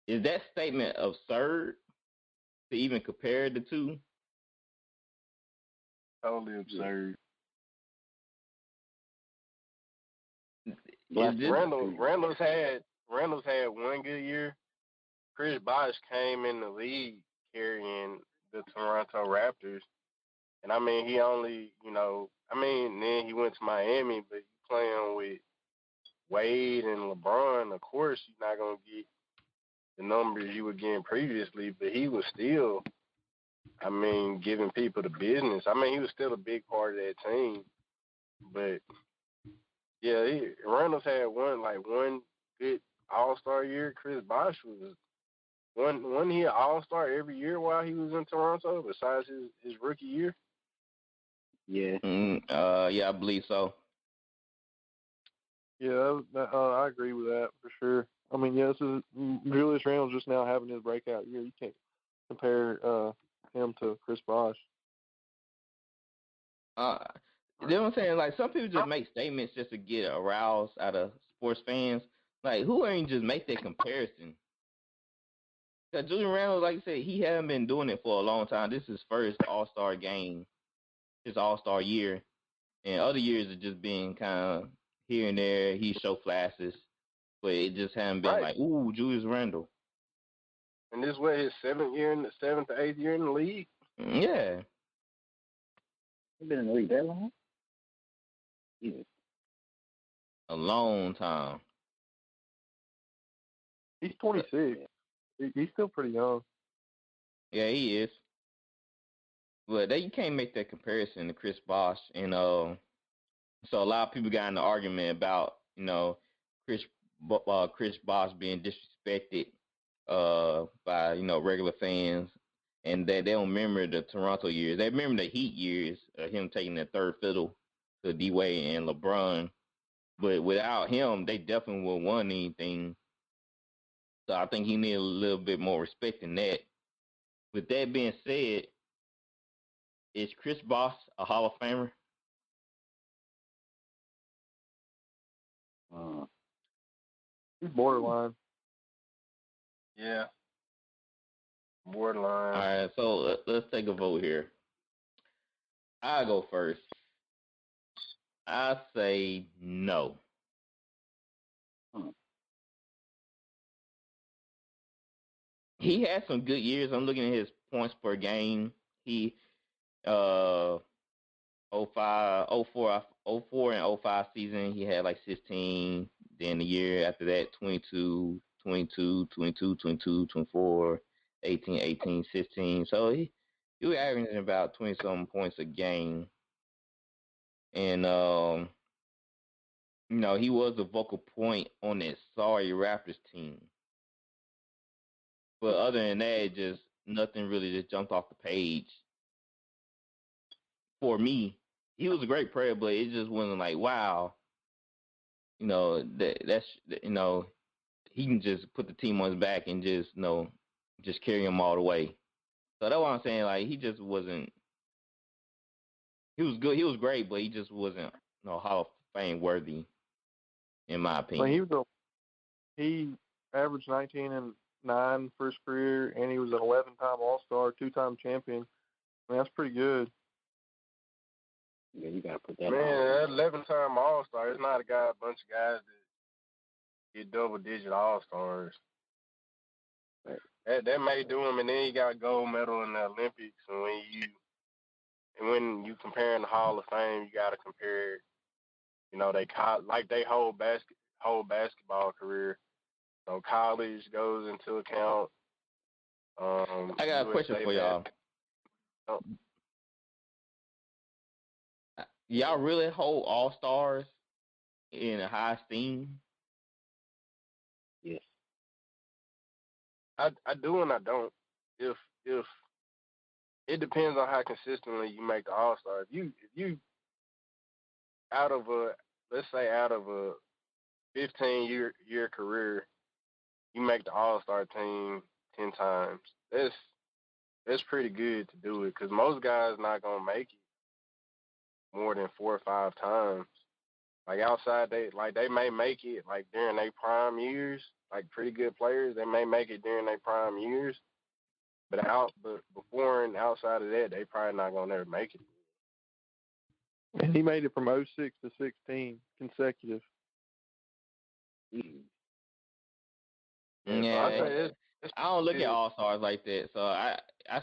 Is that statement absurd to even compare the two? Totally absurd. Randall's had one good year. Chris Bosh came in the league carrying the Toronto Raptors, and I mean he only then he went to Miami, but playing with Wade and LeBron, of course you're not gonna get the numbers you were getting previously, but he was still, giving people the business. He was still a big part of that team. But, yeah, Randall's had one good All-Star year. Chris Bosh was wasn't he an All-Star every year while he was in Toronto besides his rookie year? Yeah. Yeah, I believe so. Yeah, I agree with that for sure. I mean, yeah, this is Julius Randle's just now having his breakout year. You can't compare him to Chris Bosh. You know what I'm saying? Like, some people just make statements just to get aroused out of sports fans. Like, who ain't just make that comparison? Because Julius Randle, like you said, he hasn't been doing it for a long time. This is his first All-Star game, his All-Star year. And other years have just been kind of here and there. He show flashes, but it just hasn't been Right. like, ooh, Julius Randle. And this was his seventh to eighth year in the league. Yeah. He's been in the league that long? Yeah. A long time. He's 26. He's still pretty young. Yeah, he is. But you can't make that comparison to Chris Bosh. And so a lot of people got in the argument about, Chris Bosh being disrespected by, regular fans, and that they don't remember the Toronto years. They remember the Heat years, him taking the third fiddle to D-Wade and LeBron. But without him, they definitely would have won anything. So I think he needed a little bit more respect than that. With that being said, is Chris Bosh a Hall of Famer? He's borderline. Yeah. Borderline. All right, so let's take a vote here. I'll go first. I say no. He had some good years. I'm looking at his points per game. He 05, 04, 04 and 05 season, he had like 16. Then the year after that, 22, 22, 22, 22, 24, 18, 18, 16. So he was averaging about 20-something points a game. And, he was the vocal point on that sorry Raptors team. But other than that, just nothing really just jumped off the page. For me, he was a great player, but it just wasn't like, wow, that's he can just put the team on his back and just carry them all the way. So that's what I'm saying. Like, he just wasn't. He was good. He was great, but he just wasn't Hall of Fame worthy, in my opinion. He averaged 19 and 9 for his career, and he was an 11-time All-Star, 2-time champion. I mean, that's pretty good. Yeah, you gotta put that. Man, that 11-time All-Star. It's not a bunch of guys that get double-digit All-Stars. Right. That may do him, and then you got a gold medal in the Olympics. And when you comparing the Hall of Fame, you got to compare, they whole basketball career. So college goes into account. I got a question for y'all. Oh. Y'all really hold All-Stars in high esteem? Yes. I do and I don't. If it depends on how consistently you make the All-Star. If you out of a 15-year career, you make the All-Star team 10 times. That's pretty good to do it, because most guys not gonna make it more than 4 or 5 times. Like outside, they may make it like during their prime years. Like pretty good players, they may make it during their prime years. But before and outside of that, they probably not gonna never make it. And he made it from 06 to 16 consecutive. Yeah, so I don't look at All-Stars like that, so I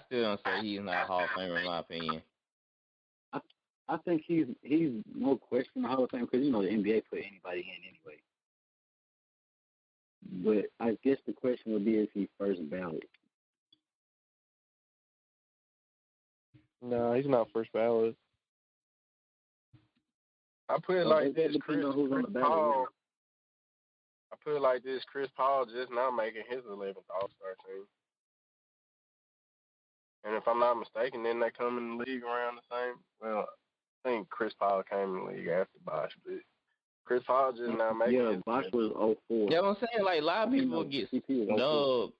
still don't say he's not a Hall of Famer in my opinion. I think he's no question the Hall of Fame, because the NBA put anybody in anyway. But I guess the question would be, is he first ballot? No, he's not first ballot. I put it like this, Chris Paul. I put it like this, Chris Paul just now making his 11th All-Star team. And if I'm not mistaken, then they come in the league around the same. Well, I think Chris Paul came in the league after Bosh, but Chris Paul just not making it. Yeah, Bosh was 04. Yeah, what I'm saying, like, a lot of people get CP was 04. snubbed.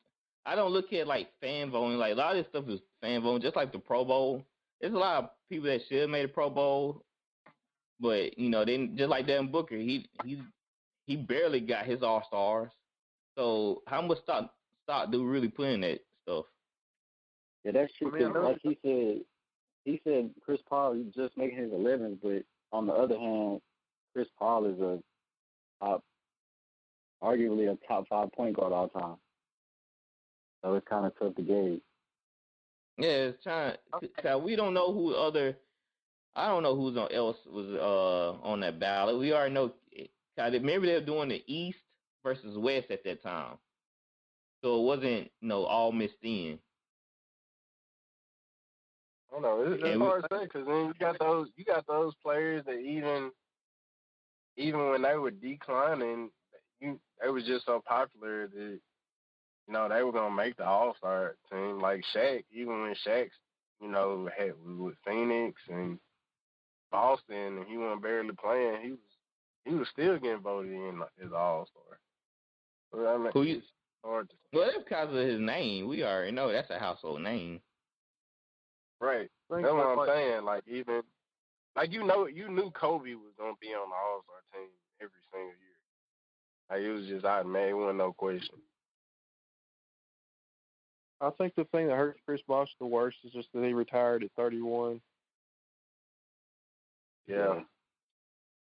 I don't look at, like, fan voting. Like, a lot of this stuff is fan voting, just like the Pro Bowl. There's a lot of people that should have made a Pro Bowl, but, you know, they just like Devin Booker, he barely got his All-Stars. So how much stock do we really put in that stuff? Yeah, that's true. Like he said Chris Paul is just making his 11th, but on the other hand, Chris Paul is arguably a top 5 point guard all time. So it's kind of tough to gauge. Yeah, it's trying. Cause we don't know who other. I don't know who's else was on that ballot. We already know. Cause remember they were doing the East versus West at that time, so it wasn't all mixed in. I don't know. It's hard to say because then you got those players that even when they were declining, they was just so popular that they were gonna make the All-Star team. Like Shaq, even when Shaq, was with Phoenix and Boston, and he wasn't barely playing, he was still getting voted in as an All-Star. So, I mean, it's hard to say. Well, that's because of his name. We already know that's a household name. Right. That's what I'm saying. Like even you knew Kobe was gonna be on the All-Star team every single year. Like it was just automatic. It wasn't no question. I think the thing that hurts Chris Bosh the worst is just that he retired at 31. Yeah.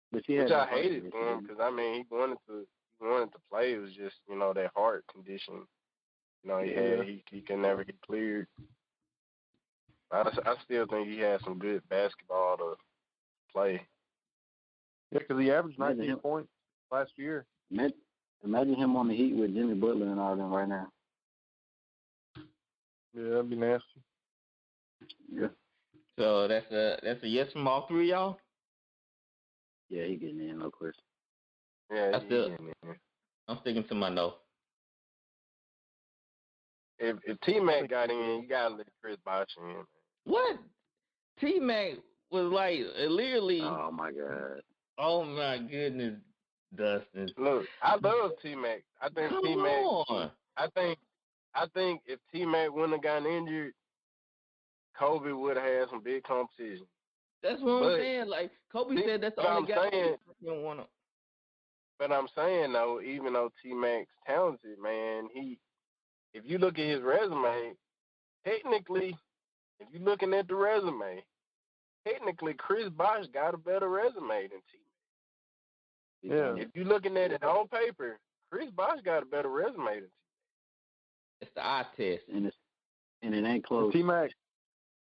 Which I hated for him because he wanted to play. It was just that heart condition. He could never get cleared. I still think he had some good basketball to play. Yeah, because he averaged 19 points last year. Imagine him on the Heat with Jimmy Butler and all them right now. Yeah, that'd be nasty. Yeah. So that's a yes from all three of y'all? Yeah, he getting in, no question. Yeah, I'm sticking to my no. If T-Mac got in, you gotta let Chris Bosh in. What? T-Mac was like literally. Oh my God. Oh my goodness, Dustin. Look, I love T-Mac. I think Come T-Mac. on. I think if T-Mac wouldn't have gotten injured, Kobe would have had some big competition. That's what I'm saying. Like Kobe said, that's the only guy he don't want to. But I'm saying though, even though T-Mac's talented, man, if you look at his resume, technically, if you're looking at the resume, technically Chris Bosh got a better resume than T-Mac. Yeah. If you're looking at it on paper, Chris Bosh got a better resume than T-Mac. It's the eye test, and it ain't close. T-Mac.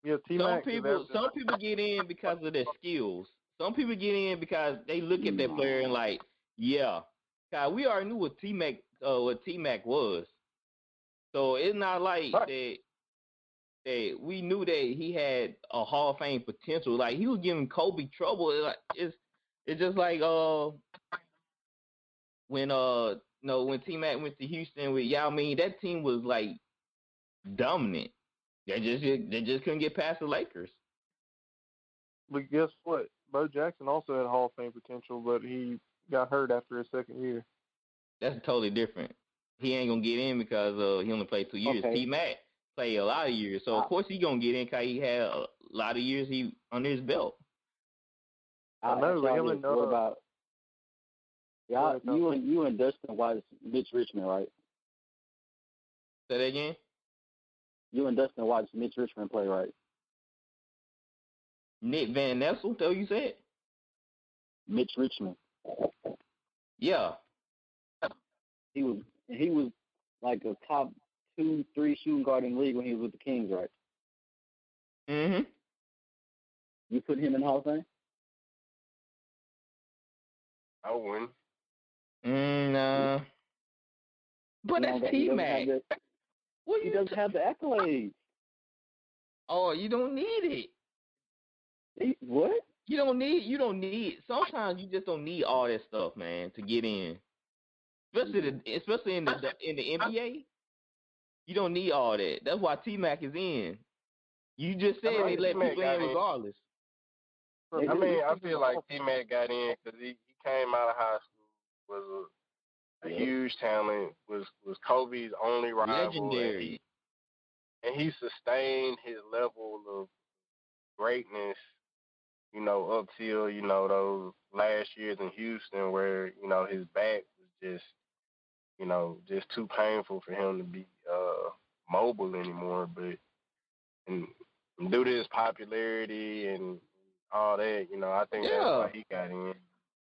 Yeah, T-Mac. Some people get in because of their skills. Some people get in because they look at that player and like, yeah, God, we already knew what T-Mac was. So it's not like that we knew that he had a Hall of Fame potential. Like he was giving Kobe trouble. It's just like when T-Mac went to Houston with Yao Ming, that team was like dominant. They just couldn't get past the Lakers. But guess what? Bo Jackson also had Hall of Fame potential, but he got hurt after his second year. That's totally different. He ain't gonna get in because he only played 2 years. Okay. T-Mac played a lot of years, so of course he gonna get in because he had a lot of years under his belt. I know. What about y'all? You and Dustin watched Mitch Richmond, right? Say that again. You and Dustin watched Mitch Richmond play, right? Nick Van Nessel, that what you said? Mitch Richmond. Yeah. He was like a top 2-3 shooting guard in the league when he was with the Kings, right? Mm-hmm. You put him in the Hall of Fame? I wouldn't. No. But that's T-Mac. He doesn't have the accolades. Oh, you don't need it. What? You don't need. Sometimes you just don't need all that stuff, man, to get in. Especially in the NBA, you don't need all that. That's why T-Mac is in. You just said they let people in regardless. I mean, I feel like T-Mac got in because he came out of high school, was a huge talent, was Kobe's only rival, legendary, and he sustained his level of greatness, up till, those last years in Houston where, his back was just, just too painful for him to be mobile anymore. But and due to his popularity and all that, I think that's why he got in.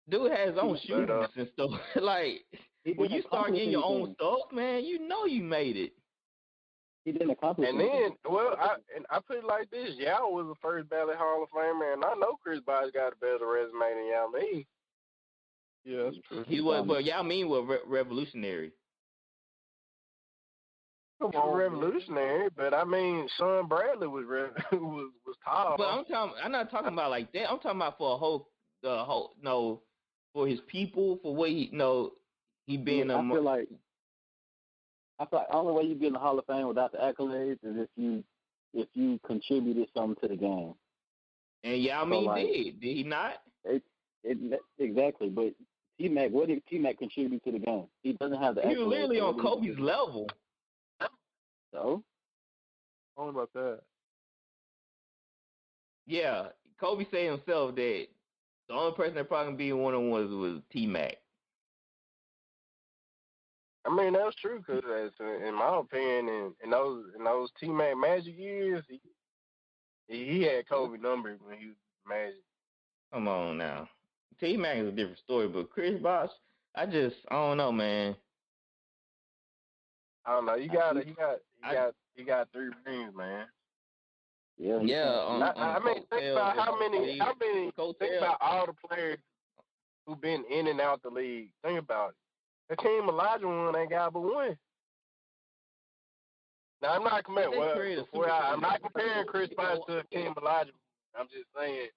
Dude has his own shoes and stuff. Like, when you start getting your own stuff, man, you know you made it. He didn't accomplish anything. And then, I put it like this: Yao was the first ballot Hall of Famer, and I know Chris Bosh got a better resume than Yao Ming. Yeah, that's true. He was, but Yao Ming was revolutionary. Revolutionary, but I mean, Sean Bradley was was tall. But I'm not talking about like that. I'm talking about for for his people, for what he being. I feel like the only way you get in the Hall of Fame without the accolades is if you contributed something to the game. And Yao Ming did he not? Exactly, but T-Mac, what did T-Mac contribute to the game? He doesn't have the accolades. He was literally on Kobe's level. So? Only about that. Yeah, Kobe said himself that the only person that probably be one-on-one was T-Mac. I mean, that's true because, in my opinion, in those T-Mac Magic years, he had Kobe number when he was Magic. Come on now, T-Mac is a different story, but Chris Bosh, I don't know, man. I don't know. You got 3 rings, man. Yeah. I mean, think about how many. Think about all the players who've been in and out the league. Think about it. Hakeem Olajuwon ain't got but one. Now I'm not comparing. I'm not comparing Chris Bosh to Hakeem Olajuwon. I'm just saying,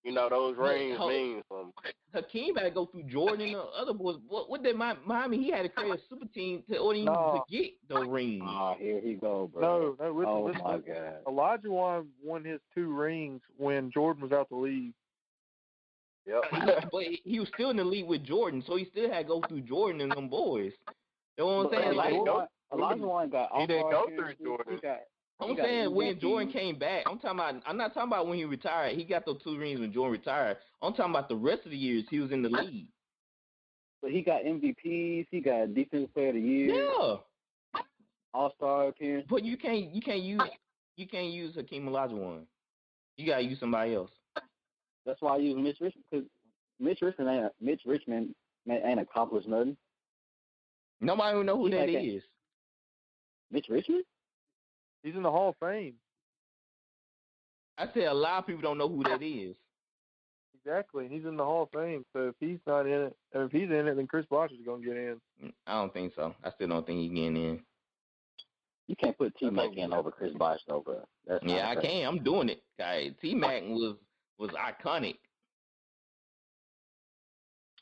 those rings mean something. Hakeem had to go through Jordan and the other boys. What did Miami? He had to create a super team to get the rings. Oh, here he go, bro. No, listen, listen. My God. Olajuwon won his 2 rings when Jordan was out the league. Yep. But he was still in the league with Jordan, so he still had to go through Jordan and them boys. You know what I'm saying? Olajuwon got all. He didn't go through Jordan. I'm saying when Jordan came back, I'm not talking about when he retired. He got those 2 rings when Jordan retired. I'm talking about the rest of the years he was in the league. But he got MVPs. He got Defensive Player of the Year. Yeah. All-Star appearance. But you can't use Hakeem Olajuwon. You gotta use somebody else. That's why I use Mitch Richmond, because Mitch Richmond ain't accomplished nothing. Nobody even know who that is. Mitch Richmond? He's in the Hall of Fame. I said a lot of people don't know who that is. Exactly. He's in the Hall of Fame. So if he's not in it, and if he's in it, then Chris Bosh is going to get in. I don't think so. I still don't think he's getting in. You can't put T-Mac in over Chris Bosh, though, bro. I can. I'm doing it. T-Mac was iconic.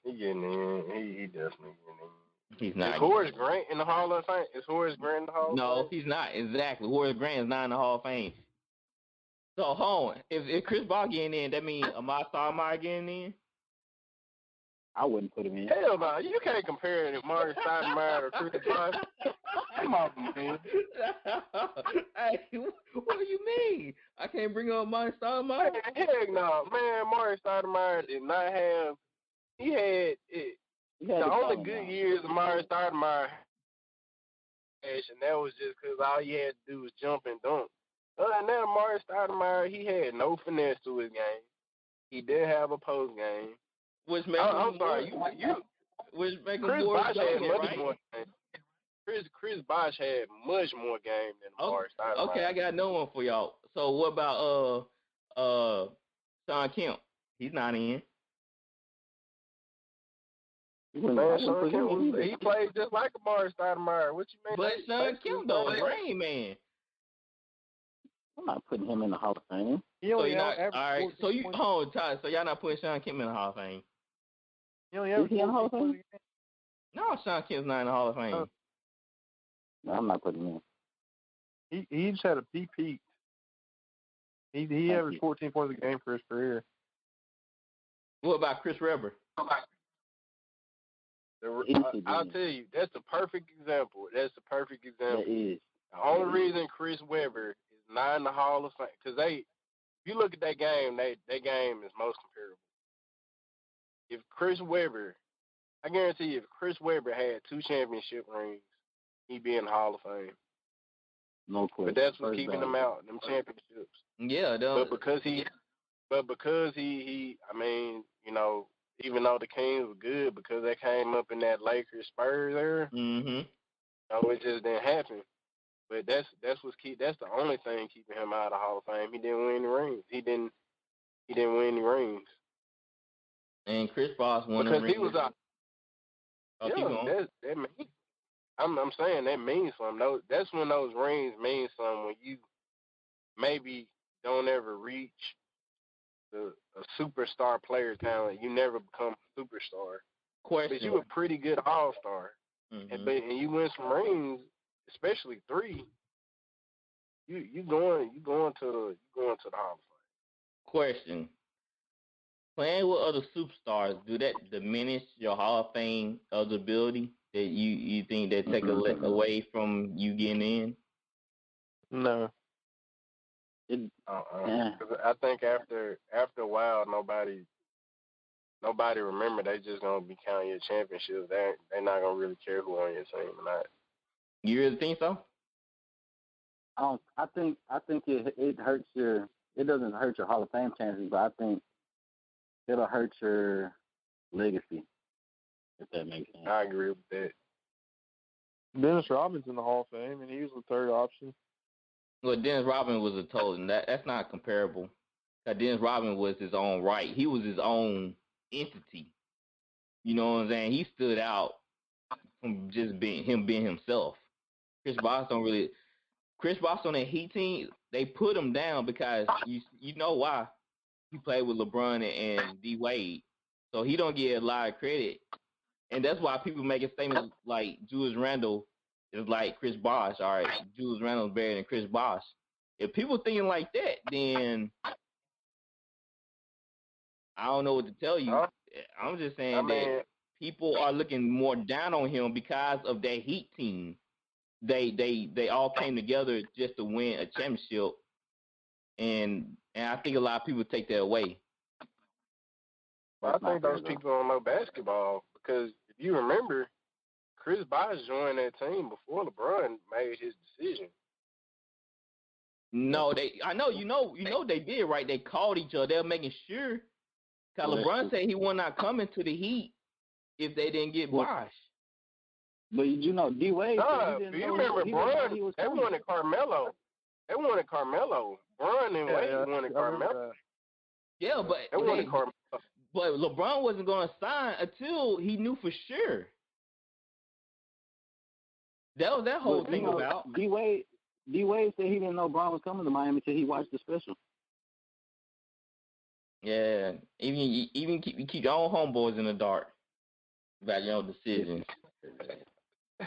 He getting in. He definitely getting in. He's not. Is Horace Grant in the Hall of Fame? Is Horace Grant in the Hall of Fame? No, he's not. Exactly. Horace Grant is not in the Hall of Fame. So, hold on. If Chris Bosh getting in, that means Amar Stoudemire getting in? I wouldn't put him in. Hell no. You can't compare Amar Stoudemire to Chris Bosh. Come on, man. Hey, what do you mean? I can't bring up Amar Stoudemire? Heck no. Man, Amar Stoudemire did not have – he had the only good years of Amari Stoudemire, and that was just because all he had to do was jump and dunk. Other than that, Amari Stoudemire, he had no finesse to his game. He did have a post game. Which makes I'm sorry, which makes Chris Bosh had much right? more game. Chris Bosh had much more game than Amari Stoudemire. Okay, I got no one for y'all. So what about Sean Kemp? He's not in. Man, Sean Kemp, he played just like Amari Stoudemire. What you mean? But Sean Kemp, though, Rain Man. I'm not putting him in the Hall of Fame. So you're not, all right. So you Ty. So y'all not putting Sean Kemp in the Hall of Fame? Is he in the Hall of Fame? No, Sean Kemp's not in the Hall of Fame. No, I'm not putting him in. He just had he averaged 14 points a game for his career. What about Chris Webber? I'll tell you, that's the perfect example. That's the perfect example. That is. The only reason Chris Webber is not in the Hall of Fame, because if you look at that game, that game is most comparable. If Chris Webber, I guarantee you, if Chris Webber had 2 championship rings, he'd be in the Hall of Fame. No question. But that's what's keeping him out, them championships. Yeah, but because he, I mean, you know, even though the Kings were good, because they came up in that Lakers Spurs era, mm-hmm. it just didn't happen. But that's the only thing keeping him out of the Hall of Fame. He didn't win any rings. He didn't win any rings. And Chris Bosh won because a ring. He was out. That means. I'm saying that means something. That's when those rings mean something. When you maybe don't ever reach a superstar player talent, you never become a superstar. Question. But you a pretty good all-star, mm-hmm. and you win some rings, especially 3. You going to the Hall of Fame. Question. Playing with other superstars, do that diminish your Hall of Fame eligibility? That you think that take away from you getting in? No. I think after a while, nobody remember. They just gonna be counting your championships. They're not gonna really care who on your team or not. You really think so? I think it hurts your. It doesn't hurt your Hall of Fame chances, but I think it'll hurt your legacy. If that makes sense. I agree with that. Dennis Rodman's in the Hall of Fame, and he was the 3rd option. Well, Dennis Rodman was a total. That's not comparable. Dennis Rodman was his own right. He was his own entity. You know what I'm saying? He stood out from just being himself. Chris Bosh on that Heat team, they put him down because you know why? He played with LeBron and D Wade, so he don't get a lot of credit, and that's why people making statements like Julius Randle is like Chris Bosh. All right, Julius Randle's better than Chris Bosh. If people thinking like that, then I don't know what to tell you. I'm just saying that people are looking more down on him because of that Heat team. They all came together just to win a championship, and I think a lot of people take that away. I think those people don't know basketball because if you remember, Chris Bosh joined that team before LeBron made his decision. No, I know you know they did, right? They called each other. They were making sure. Cause LeBron said he was not coming to the Heat if they didn't get Bosh. But you know, D Wade. You remember Bron? They wanted Carmelo. Bron and Wade wanted Carmelo. Yeah, but they wanted Carmelo. But LeBron wasn't going to sign until he knew for sure. That was that whole thing about. D Wade said he didn't know Bron was coming to Miami until he watched the special. Yeah, even keep your own homeboys in the dark about your own decisions.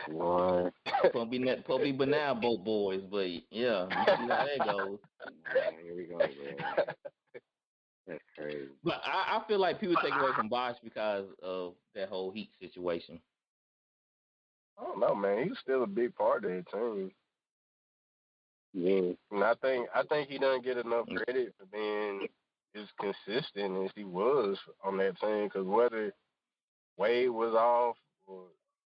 Boy, probably banana boat boys, but yeah, you see how that goes. Here we go, man. That's crazy. But I feel like people take away from Bosh because of that whole Heat situation. I don't know, man. He's still a big part of that team. Yeah, and I think he doesn't get enough credit for being as consistent as he was on that team. Because whether Wade was off or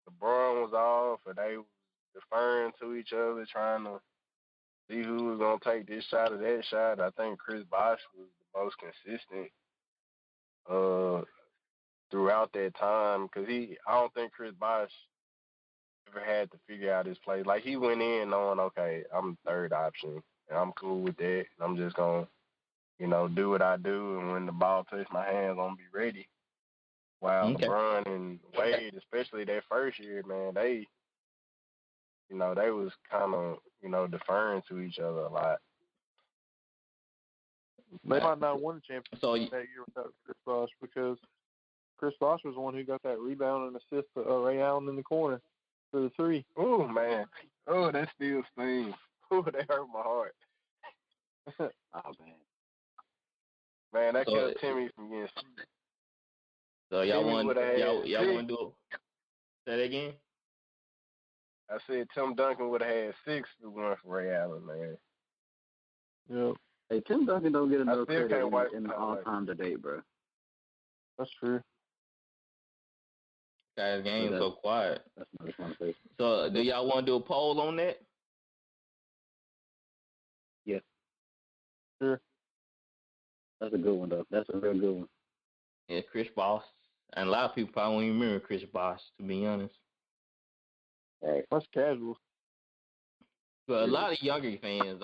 LeBron was off, or they were deferring to each other, trying to see who was gonna take this shot or that shot, I think Chris Bosh was the most consistent throughout that time. Because I don't think Chris Bosh ever had to figure out his play. Like, he went in knowing, okay, I'm the 3rd option, and I'm cool with that. I'm just gonna, do what I do, and when the ball touches my hands, I'm gonna be ready. While LeBron and Wade, especially that first year, man, they was kind of, deferring to each other a lot. They might not have won the championship that year without Chris Bosh, because Chris Bosh was the one who got that rebound and assist to Ray Allen in the corner for the 3. Oh, man. Oh, that still stings. Oh, that hurt my heart. Oh, man. Man, that kept Timmy from getting sued. So y'all Timmy want would have y'all had y'all want six. to do it? Say that again. I said Tim Duncan would have had 6 to 1 for Ray Allen, man. Yeah, Hey, Tim Duncan don't get I enough still credit can't watch in the the all-time debate, bro. that's true. Guys, game so quiet. That's another conversation. So do y'all want to do a poll on that? Yeah. Sure. That's a good one, though. That's a real good one. Yeah, Chris Bosh. And a lot of people probably won't even remember Chris Bosh, to be honest. Right. That's casual. But a lot of younger fans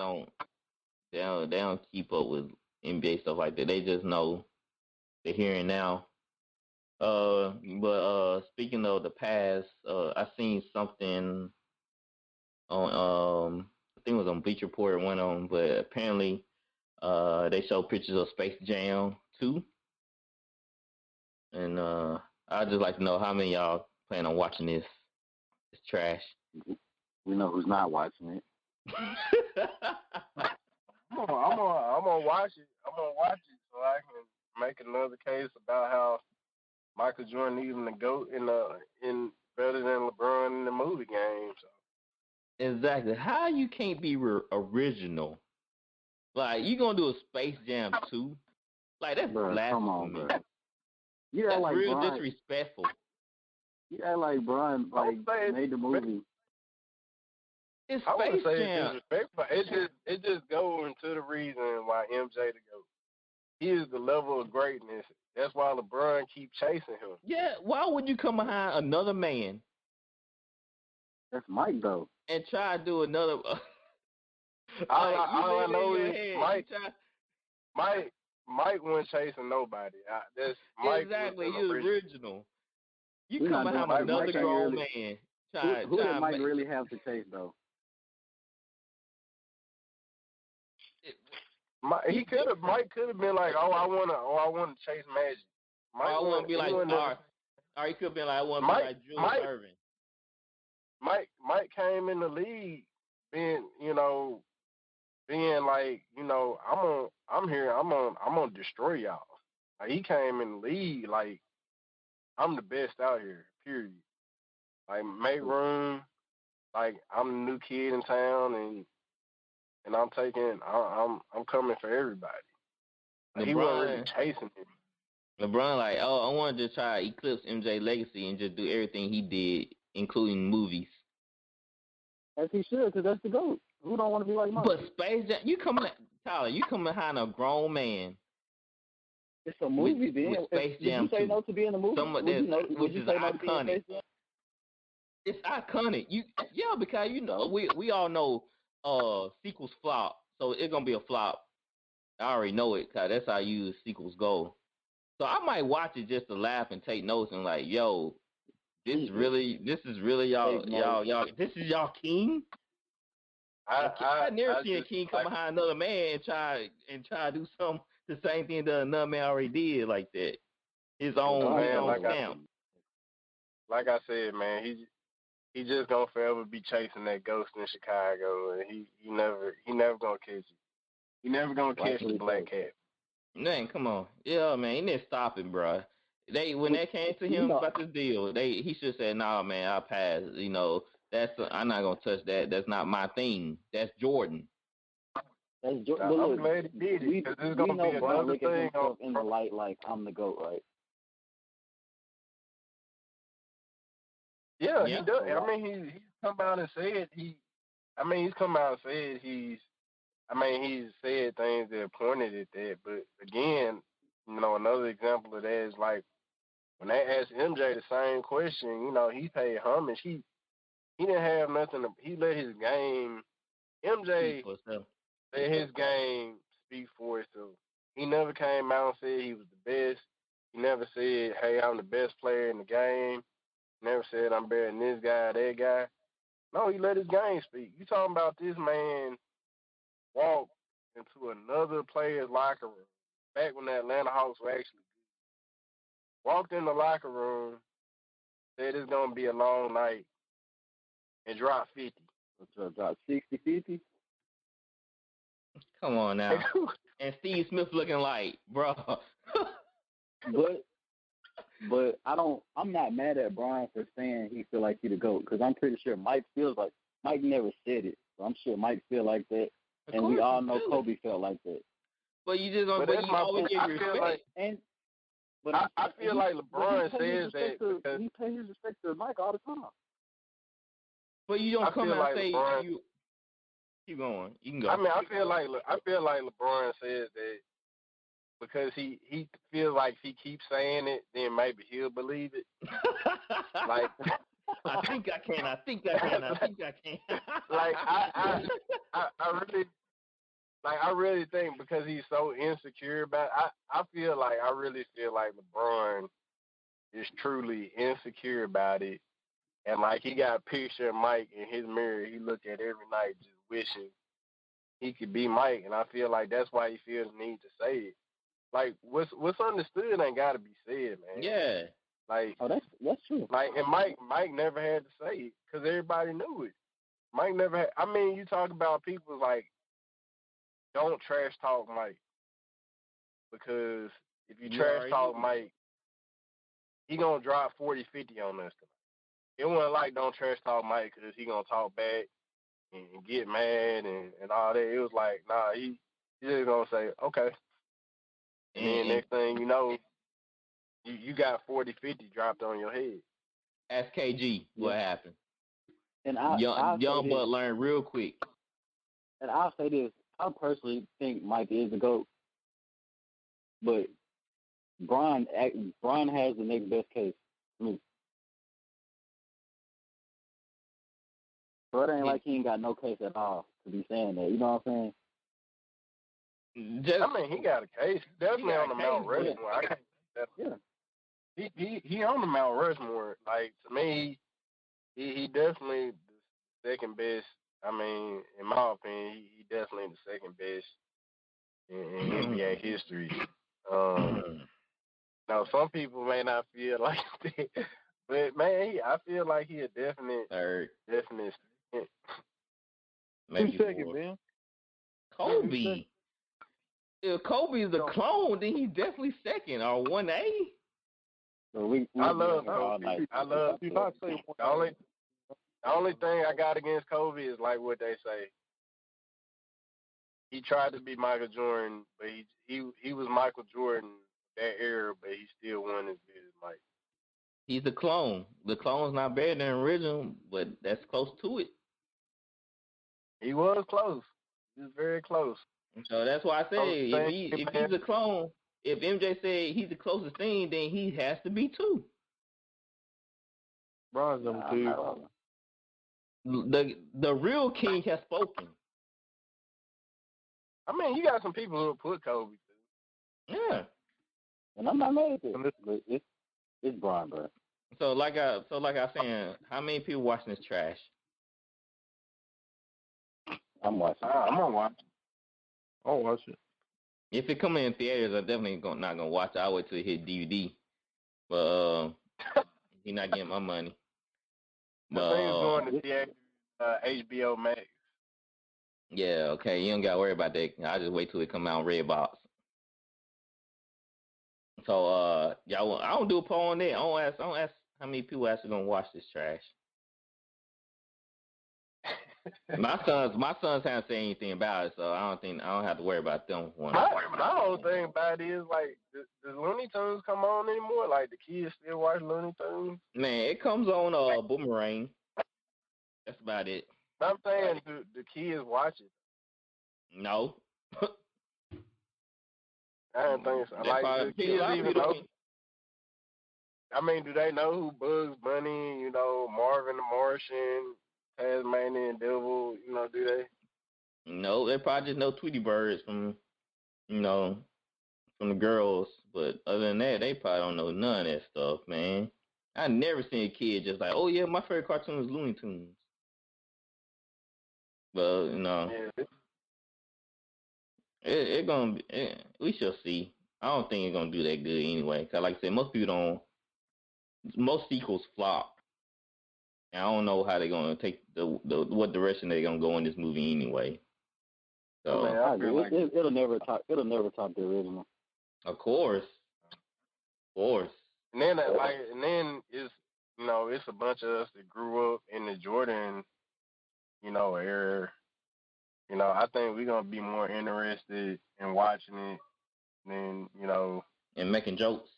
they don't keep up with NBA stuff like that. They just know the here and now. But speaking of the past, I seen something on I think it was on Bleacher Report went on, but apparently they show pictures of Space Jam 2. And I'd just like to know how many of y'all plan on watching this. It's trash. We know who's not watching it. I'm gonna watch it. I'm gonna watch it so I can make another case about how Michael Jordan even the GOAT in better than LeBron in the movie game. So. Exactly. How you can't be original? Like you gonna do a Space Jam 2? Like that's blasphemy. Come on, bro. You that's like real Brian, disrespectful. You act like Brian made the movie. It's I wouldn't Space say Jam. it's disrespectful. It just goes into the reason why MJ the GOAT. He is the level of greatness. That's why LeBron keep chasing him. Yeah, why would you come behind another man? That's Mike though. And try to do another. All I know is Mike wasn't chasing nobody. Exactly, he was original. You come behind another grown man. Who did Mike really have to chase though? Mike could have been like, I want to chase Magic. I want to be like, or he could have been like, I want to be like Julius Erving. Mike came in the league being like, I'm here, I'm gonna destroy y'all. Like he came in the league like I'm the best out here, period. Like make room, like I'm the new kid in town and I'm coming for everybody. Like, he wasn't really chasing him. LeBron like, I want to just try to eclipse MJ legacy and just do everything he did, including movies. As he should, because that's the GOAT. Who don't want to be like Mike? But Space Jam, Tyler, you come behind a grown man. It's a movie, with Space Jam. Would you say no to being a movie? Which is iconic. It's iconic. Because we all know sequels flop, so it's gonna be a flop. I already know it, cause that's how sequels go. So I might watch it just to laugh and take notes and like, yo, this is really y'all, this is y'all king. I never seen a king come behind another man and try to do the same thing that another man already did like that. His own stamp. Like I said, man, he just gonna forever be chasing that ghost in Chicago, and he never gonna catch it. He never gonna catch the black cat. Man, come on, yeah, man, he didn't stop it, bro. When they came to him about this deal, he should have said, "Nah, man, I'll pass." I'm not gonna touch that. That's not my thing. That's Jordan. That's Jordan. I'm glad he did it because there's gonna be another thing in the light like I'm the GOAT, right? Yeah, he does. I mean, he's come out and said he's said things that pointed at that. But again, another example of that is like when they asked MJ the same question, he paid homage. He didn't have nothing. He let his game. MJ let his game speak for itself. He never came out and said he was the best. He never said, "Hey, I'm the best player in the game." Never said I'm better than this guy, that guy. No, he let his game speak. You talking about this man walk into another player's locker room back when the Atlanta Hawks were actually good. Walked in the locker room, said it's gonna be a long night, and dropped 50. Drop 60, 50? Come on now. And Steve Smith looking like, bro. But But I'm not mad at Brian for saying he feel like he the GOAT, because I'm pretty sure Mike never said it. So I'm sure Mike feel like that. And we all know Kobe felt like that. But you just don't. But But you always give respect. I feel like LeBron says that because he pays his respect to Mike all the time. But you don't come out and say LeBron, you. Keep going. You can go. I mean, I feel like LeBron says that because he feels like if he keeps saying it, then maybe he'll believe it. Like, I think I can. Like I really think because he's so insecure about it, I really feel like LeBron is truly insecure about it. And like he got a picture of Mike in his mirror he look at every night just wishing he could be Mike, and I feel like that's why he feels the need to say it. Like what's understood ain't gotta be said, man. Yeah. Like that's true. Like, and Mike never had to say it because everybody knew it. Mike never had. I mean, you talk about people like, don't trash talk Mike, because if you trash talk Mike, he gonna drop 40, 50 on us tonight. It wasn't like don't trash talk Mike because he gonna talk back and get mad and all that. It was like, nah, he just gonna say okay, and then next thing you know, you got 40, 50 dropped on your head. Ask KG what happened. And young Bud learned real quick. And I'll say this: I personally think Mike is the GOAT, but Bron has the next best case for me. So it ain't like he ain't got no case at all to be saying that. You know what I'm saying? I mean, he got a case. Definitely on the Mount Rushmore. He on the Mount Rushmore. Like, to me, he definitely the second best. I mean, in my opinion, he definitely the second best in NBA history. Now, some people may not feel like that, but man, I feel like he a definite third. Definite. Maybe who's second, man? Kobe. If Kobe is a clone, then he's definitely second or 1A. So I love Kobe. I love Kobe. The only thing I got against Kobe is like what they say. He tried to be Michael Jordan, but he was Michael Jordan that era, but he still wasn't as good as Mike. He's a clone. The clone's not better than the original, but that's close to it. He was close. He was very close. So that's why I say if he's a clone, if MJ said he's the closest thing, then he has to be two. Bron's number two. The real king has spoken. I mean, you got some people who put Kobe too. Yeah. And I'm not mad at it, but it's Bron, bro. So like I was saying, how many people watching this trash? I'm watching. I'm gonna watch. I'll watch it. If it come in theaters, I'm definitely not gonna watch it. I'll wait till it hit DVD. But he's not getting my money. But thing's going to theater, HBO Max. Yeah, okay. You don't gotta worry about that. I'll just wait till it come out on Redbox. So y'all, I don't do a poll on that. I don't ask how many people actually gonna watch this trash. My sons haven't said anything about it, so I don't have to worry about them. My whole thing about it is like, does Looney Tunes come on anymore? Like, the kids still watch Looney Tunes? Man, it comes on Boomerang. That's about it. I'm saying, do the kids watch it? No. I don't think so. Like, do kids even know? I mean, do they know who Bugs Bunny, Marvin the Martian, Tasmanian Devil, do they? No, they probably just know Tweety Birds from the girls. But other than that, they probably don't know none of that stuff, man. I never seen a kid just like, oh, yeah, my favorite cartoon is Looney Tunes. But, it's going to be, we shall see. I don't think it's going to do that good anyway. Because like I said, most sequels flop. And I don't know how they're going to take what direction they're going to go in this movie anyway. So it'll never top the original. Of course. And then it's it's a bunch of us that grew up in the Jordan, era. I think we're gonna be more interested in watching it than And making jokes.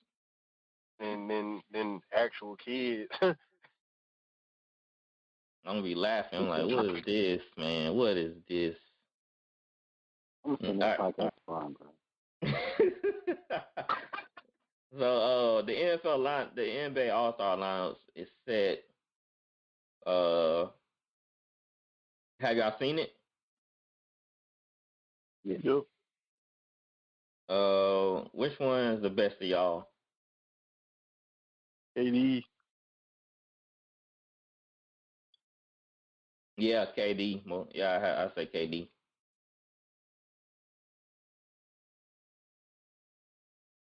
than actual kids. I'm gonna be laughing. I'm like, what is this, man? What is this? I'm saying that podcast fine, bro. So the NFL line, the NBA All-Star lineups is set. Have y'all seen it? Yeah. Yep. Which one is the best of y'all? KD. Yeah, KD. Well, yeah, I say KD.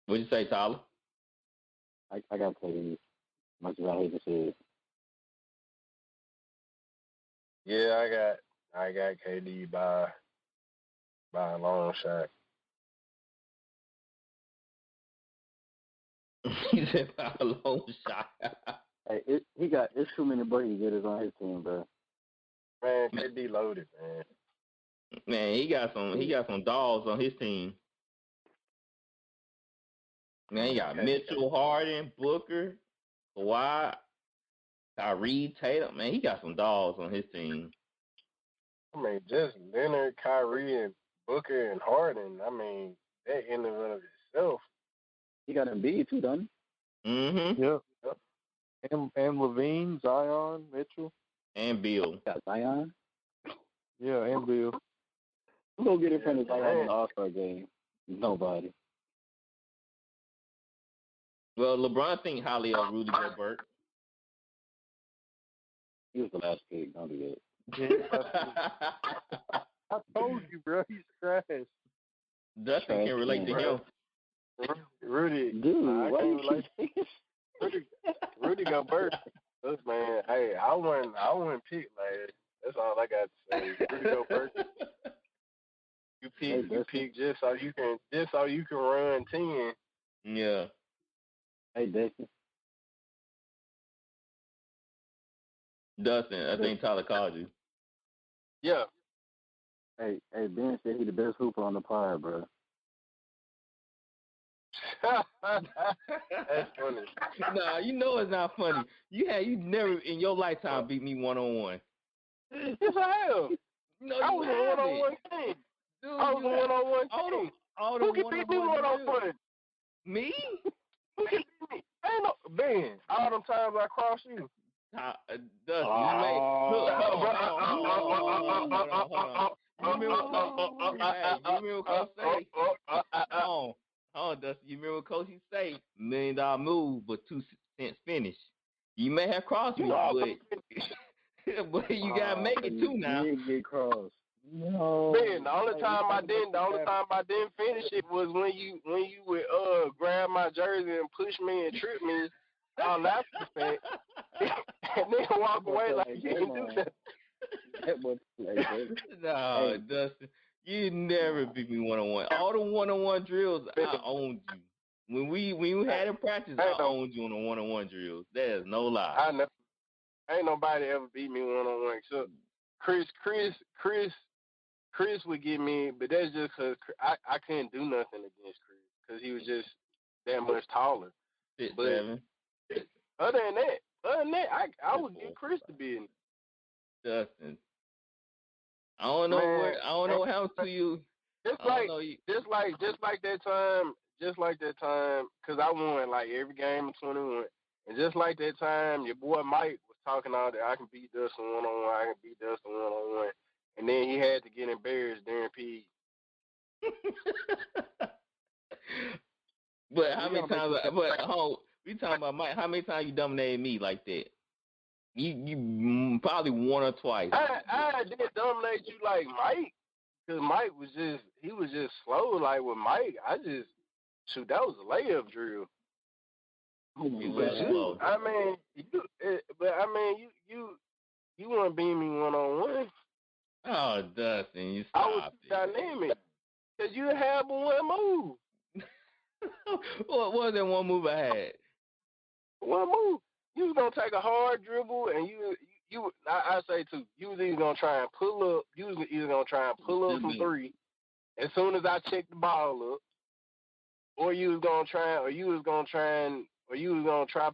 What'd you say, Tyler? I got to tell you, much as I hate to say it. Yeah, I got KD by a long shot. He said by a long shot. Hey, it's too many Brady getters on his team, bro. Man, KD loaded, man. Man, he got some dogs on his team. Man, he got Mitchell, Harden, Booker, Kawhi, Kyrie, Tatum. Man, he got some dogs on his team. I mean, just Leonard, Kyrie, and Booker and Harden. I mean, that in and of itself. He got Embiid too, doesn't he? Mm-hmm. Yep. And Levine, Zion, Mitchell. And Bill. he? Got Zion. Yeah, and Bill. Who gonna get in front of Zion in the All-Star game? Nobody. Well, LeBron think highly of Rudy Gobert. He was the last pick. Don't do that. Yeah, I told you, bro. He's trash. Dustin can relate to him. Rudy, Dude, why can't you relate. Rudy Gobert. Look, man. Hey, I wouldn't pick like that's all I got to say. Rudy Gobert. You pick just so you can run 10. Yeah. Hey, Dustin. Dustin, I think Tyler called you. Yeah. Hey, Ben said he the best hooper on the pod, bro. That's funny. Nah, you know it's not funny. You never in your lifetime beat me 1-on-1. Yes, I have. No, I was a one-on-one game. Dude, I was a one-on-one game. Who can beat me one-on-one? Me? Who can beat me? Ain't no Ben. All them times I crossed you. Dustin, you made look. You remember what Coach say? Hold on, Dustin. You remember what Coach say? $1 million move, but 2 cents finish. You may have crossed me, but you gotta make it too now. You didn't get crossed. No. Man, the only time I didn't finish it was when you would grab my jersey and push me and trip me on that percent, and then walk away like you didn't do that. No, Dustin, you never beat me 1-on-1. All the 1-on-1 drills, I owned you. When we had in practice, I owned you on the 1-on-1 drills. There's no lie. I know. Ain't nobody ever beat me 1-on-1 except Chris would get me, but that's just because I couldn't do nothing against Chris because he was just that much taller. 6'7". Other than that, I would get Chris to beat me. Dustin, I don't know what happened to you. Just like that time, because I won like every game in 21, and just like that time, your boy Mike was talking all that I can beat Dustin 1-on-1, I can beat Dustin 1-on-1, and then he had to get embarrassed during PE. But how many times? We talking about Mike. How many times you dominated me like that? You probably one or twice. I didn't dominate you like Mike, because Mike was just slow. Like with Mike, that was a layup drill. He was slow. You want to beat me 1-on-1. Oh, Dustin, you stopped. I was dynamic because you have but one move. What was that one move I had? One move. You was gonna take a hard dribble, and I say too. You was either gonna try and pull up. You was either gonna try and pull up from three as soon as I checked the ball up, or you was gonna try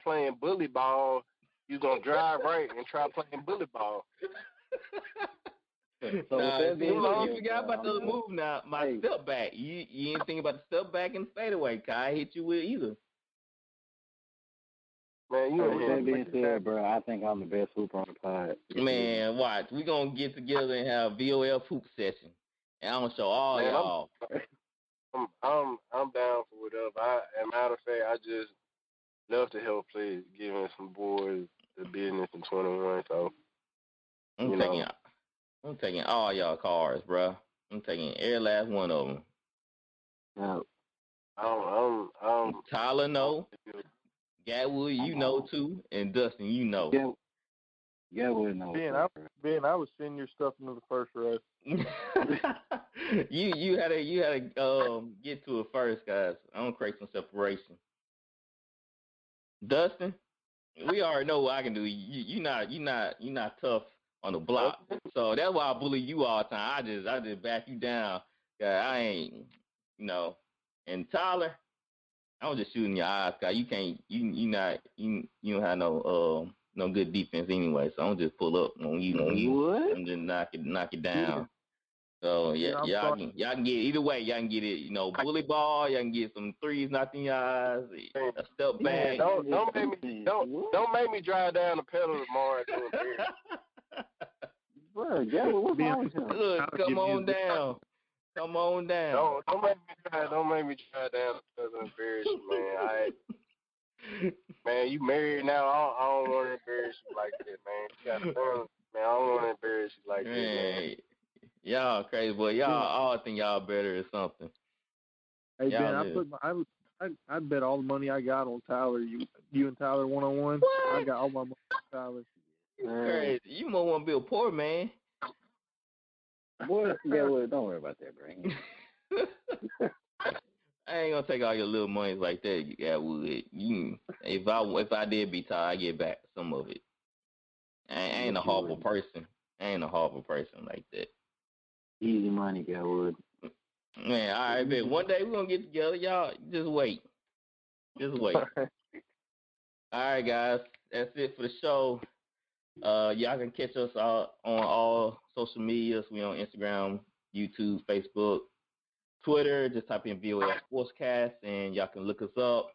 playing bully ball. You was gonna drive right and try playing bully ball. So you forgot about the other move now. My step back. You ain't think about the step back and fadeaway. Kai hit you with either. Man, with that being said, bro, I think I'm the best hooper on the pod. Man, watch. We gonna get together and have VOL hoop session, and I'm gonna show all y'all. I'm down for whatever. As a matter of fact, I just love to help play, giving some boys the business in 21. So I'm taking all y'all cars, bro. I'm taking every last one of them. No. Tyler, no. Gatwood, you know too, and Dustin, you know. Gatwood, no. Ben, I was sending your stuff into the first row. you had to get to it first, guys. I'm gonna create some separation. Dustin, we already know what I can do. You're not tough on the block, so that's why I bully you all the time. I just back you down. I ain't, And Tyler, I'm just shooting your eyes, guy. You can't, you don't have no good defense anyway. So I'm just pull up on you. And just knock it down. So y'all can get it either way. Y'all can get it, bully ball. Y'all can get some threes knocked in your eyes. A step back. Don't make me drive down the pedal tomorrow. Bro, yeah, what's wrong with him? Look, come on down. Don't make me drive down the pedal and embarrass you, man. Man, you married now. I don't want to embarrass you like that, man. You got a son, man. I don't want to embarrass you like that, man. Y'all crazy, boy. Y'all all think y'all better or something. Hey, Ben, I bet all the money I got on Tyler. You and Tyler 1-on-1. What? I got all my money on Tyler. You crazy. You might want to be a poor man. Boy, don't worry about that, bro. I ain't gonna take all your little money like that. You got wood. If I did be Tyler, I get back some of it. I ain't a horrible person. I ain't a horrible person like that. Easy money, Gatwood. Man, all right, man. One day we're going to get together. Y'all, just wait. All right, guys. That's it for the show. Y'all can catch us on all social medias. We on Instagram, YouTube, Facebook, Twitter. Just type in VOA Sportscast, and y'all can look us up.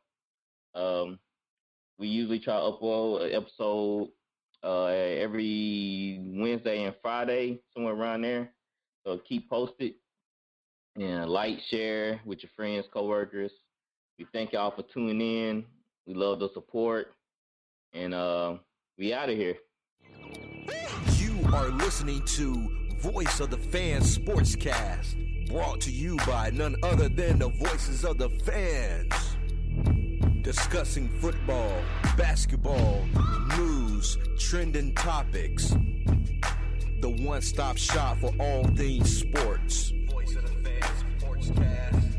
We usually try to upload an episode every Wednesday and Friday, somewhere around there. So keep posted and like, share with your friends, coworkers. We thank y'all for tuning in. We love the support. And we out of here. You are listening to Voice of the Fans Sportscast, brought to you by none other than the voices of the fans. Discussing football, basketball, news, trending topics. The one-stop shop for all things sports. Voice of the Fans Sportscast.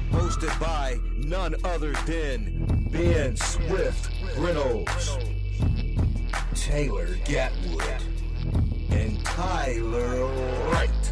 Hosted by none other than Ben Swift Reynolds, Taylor Gatwood, and Tyler Wright.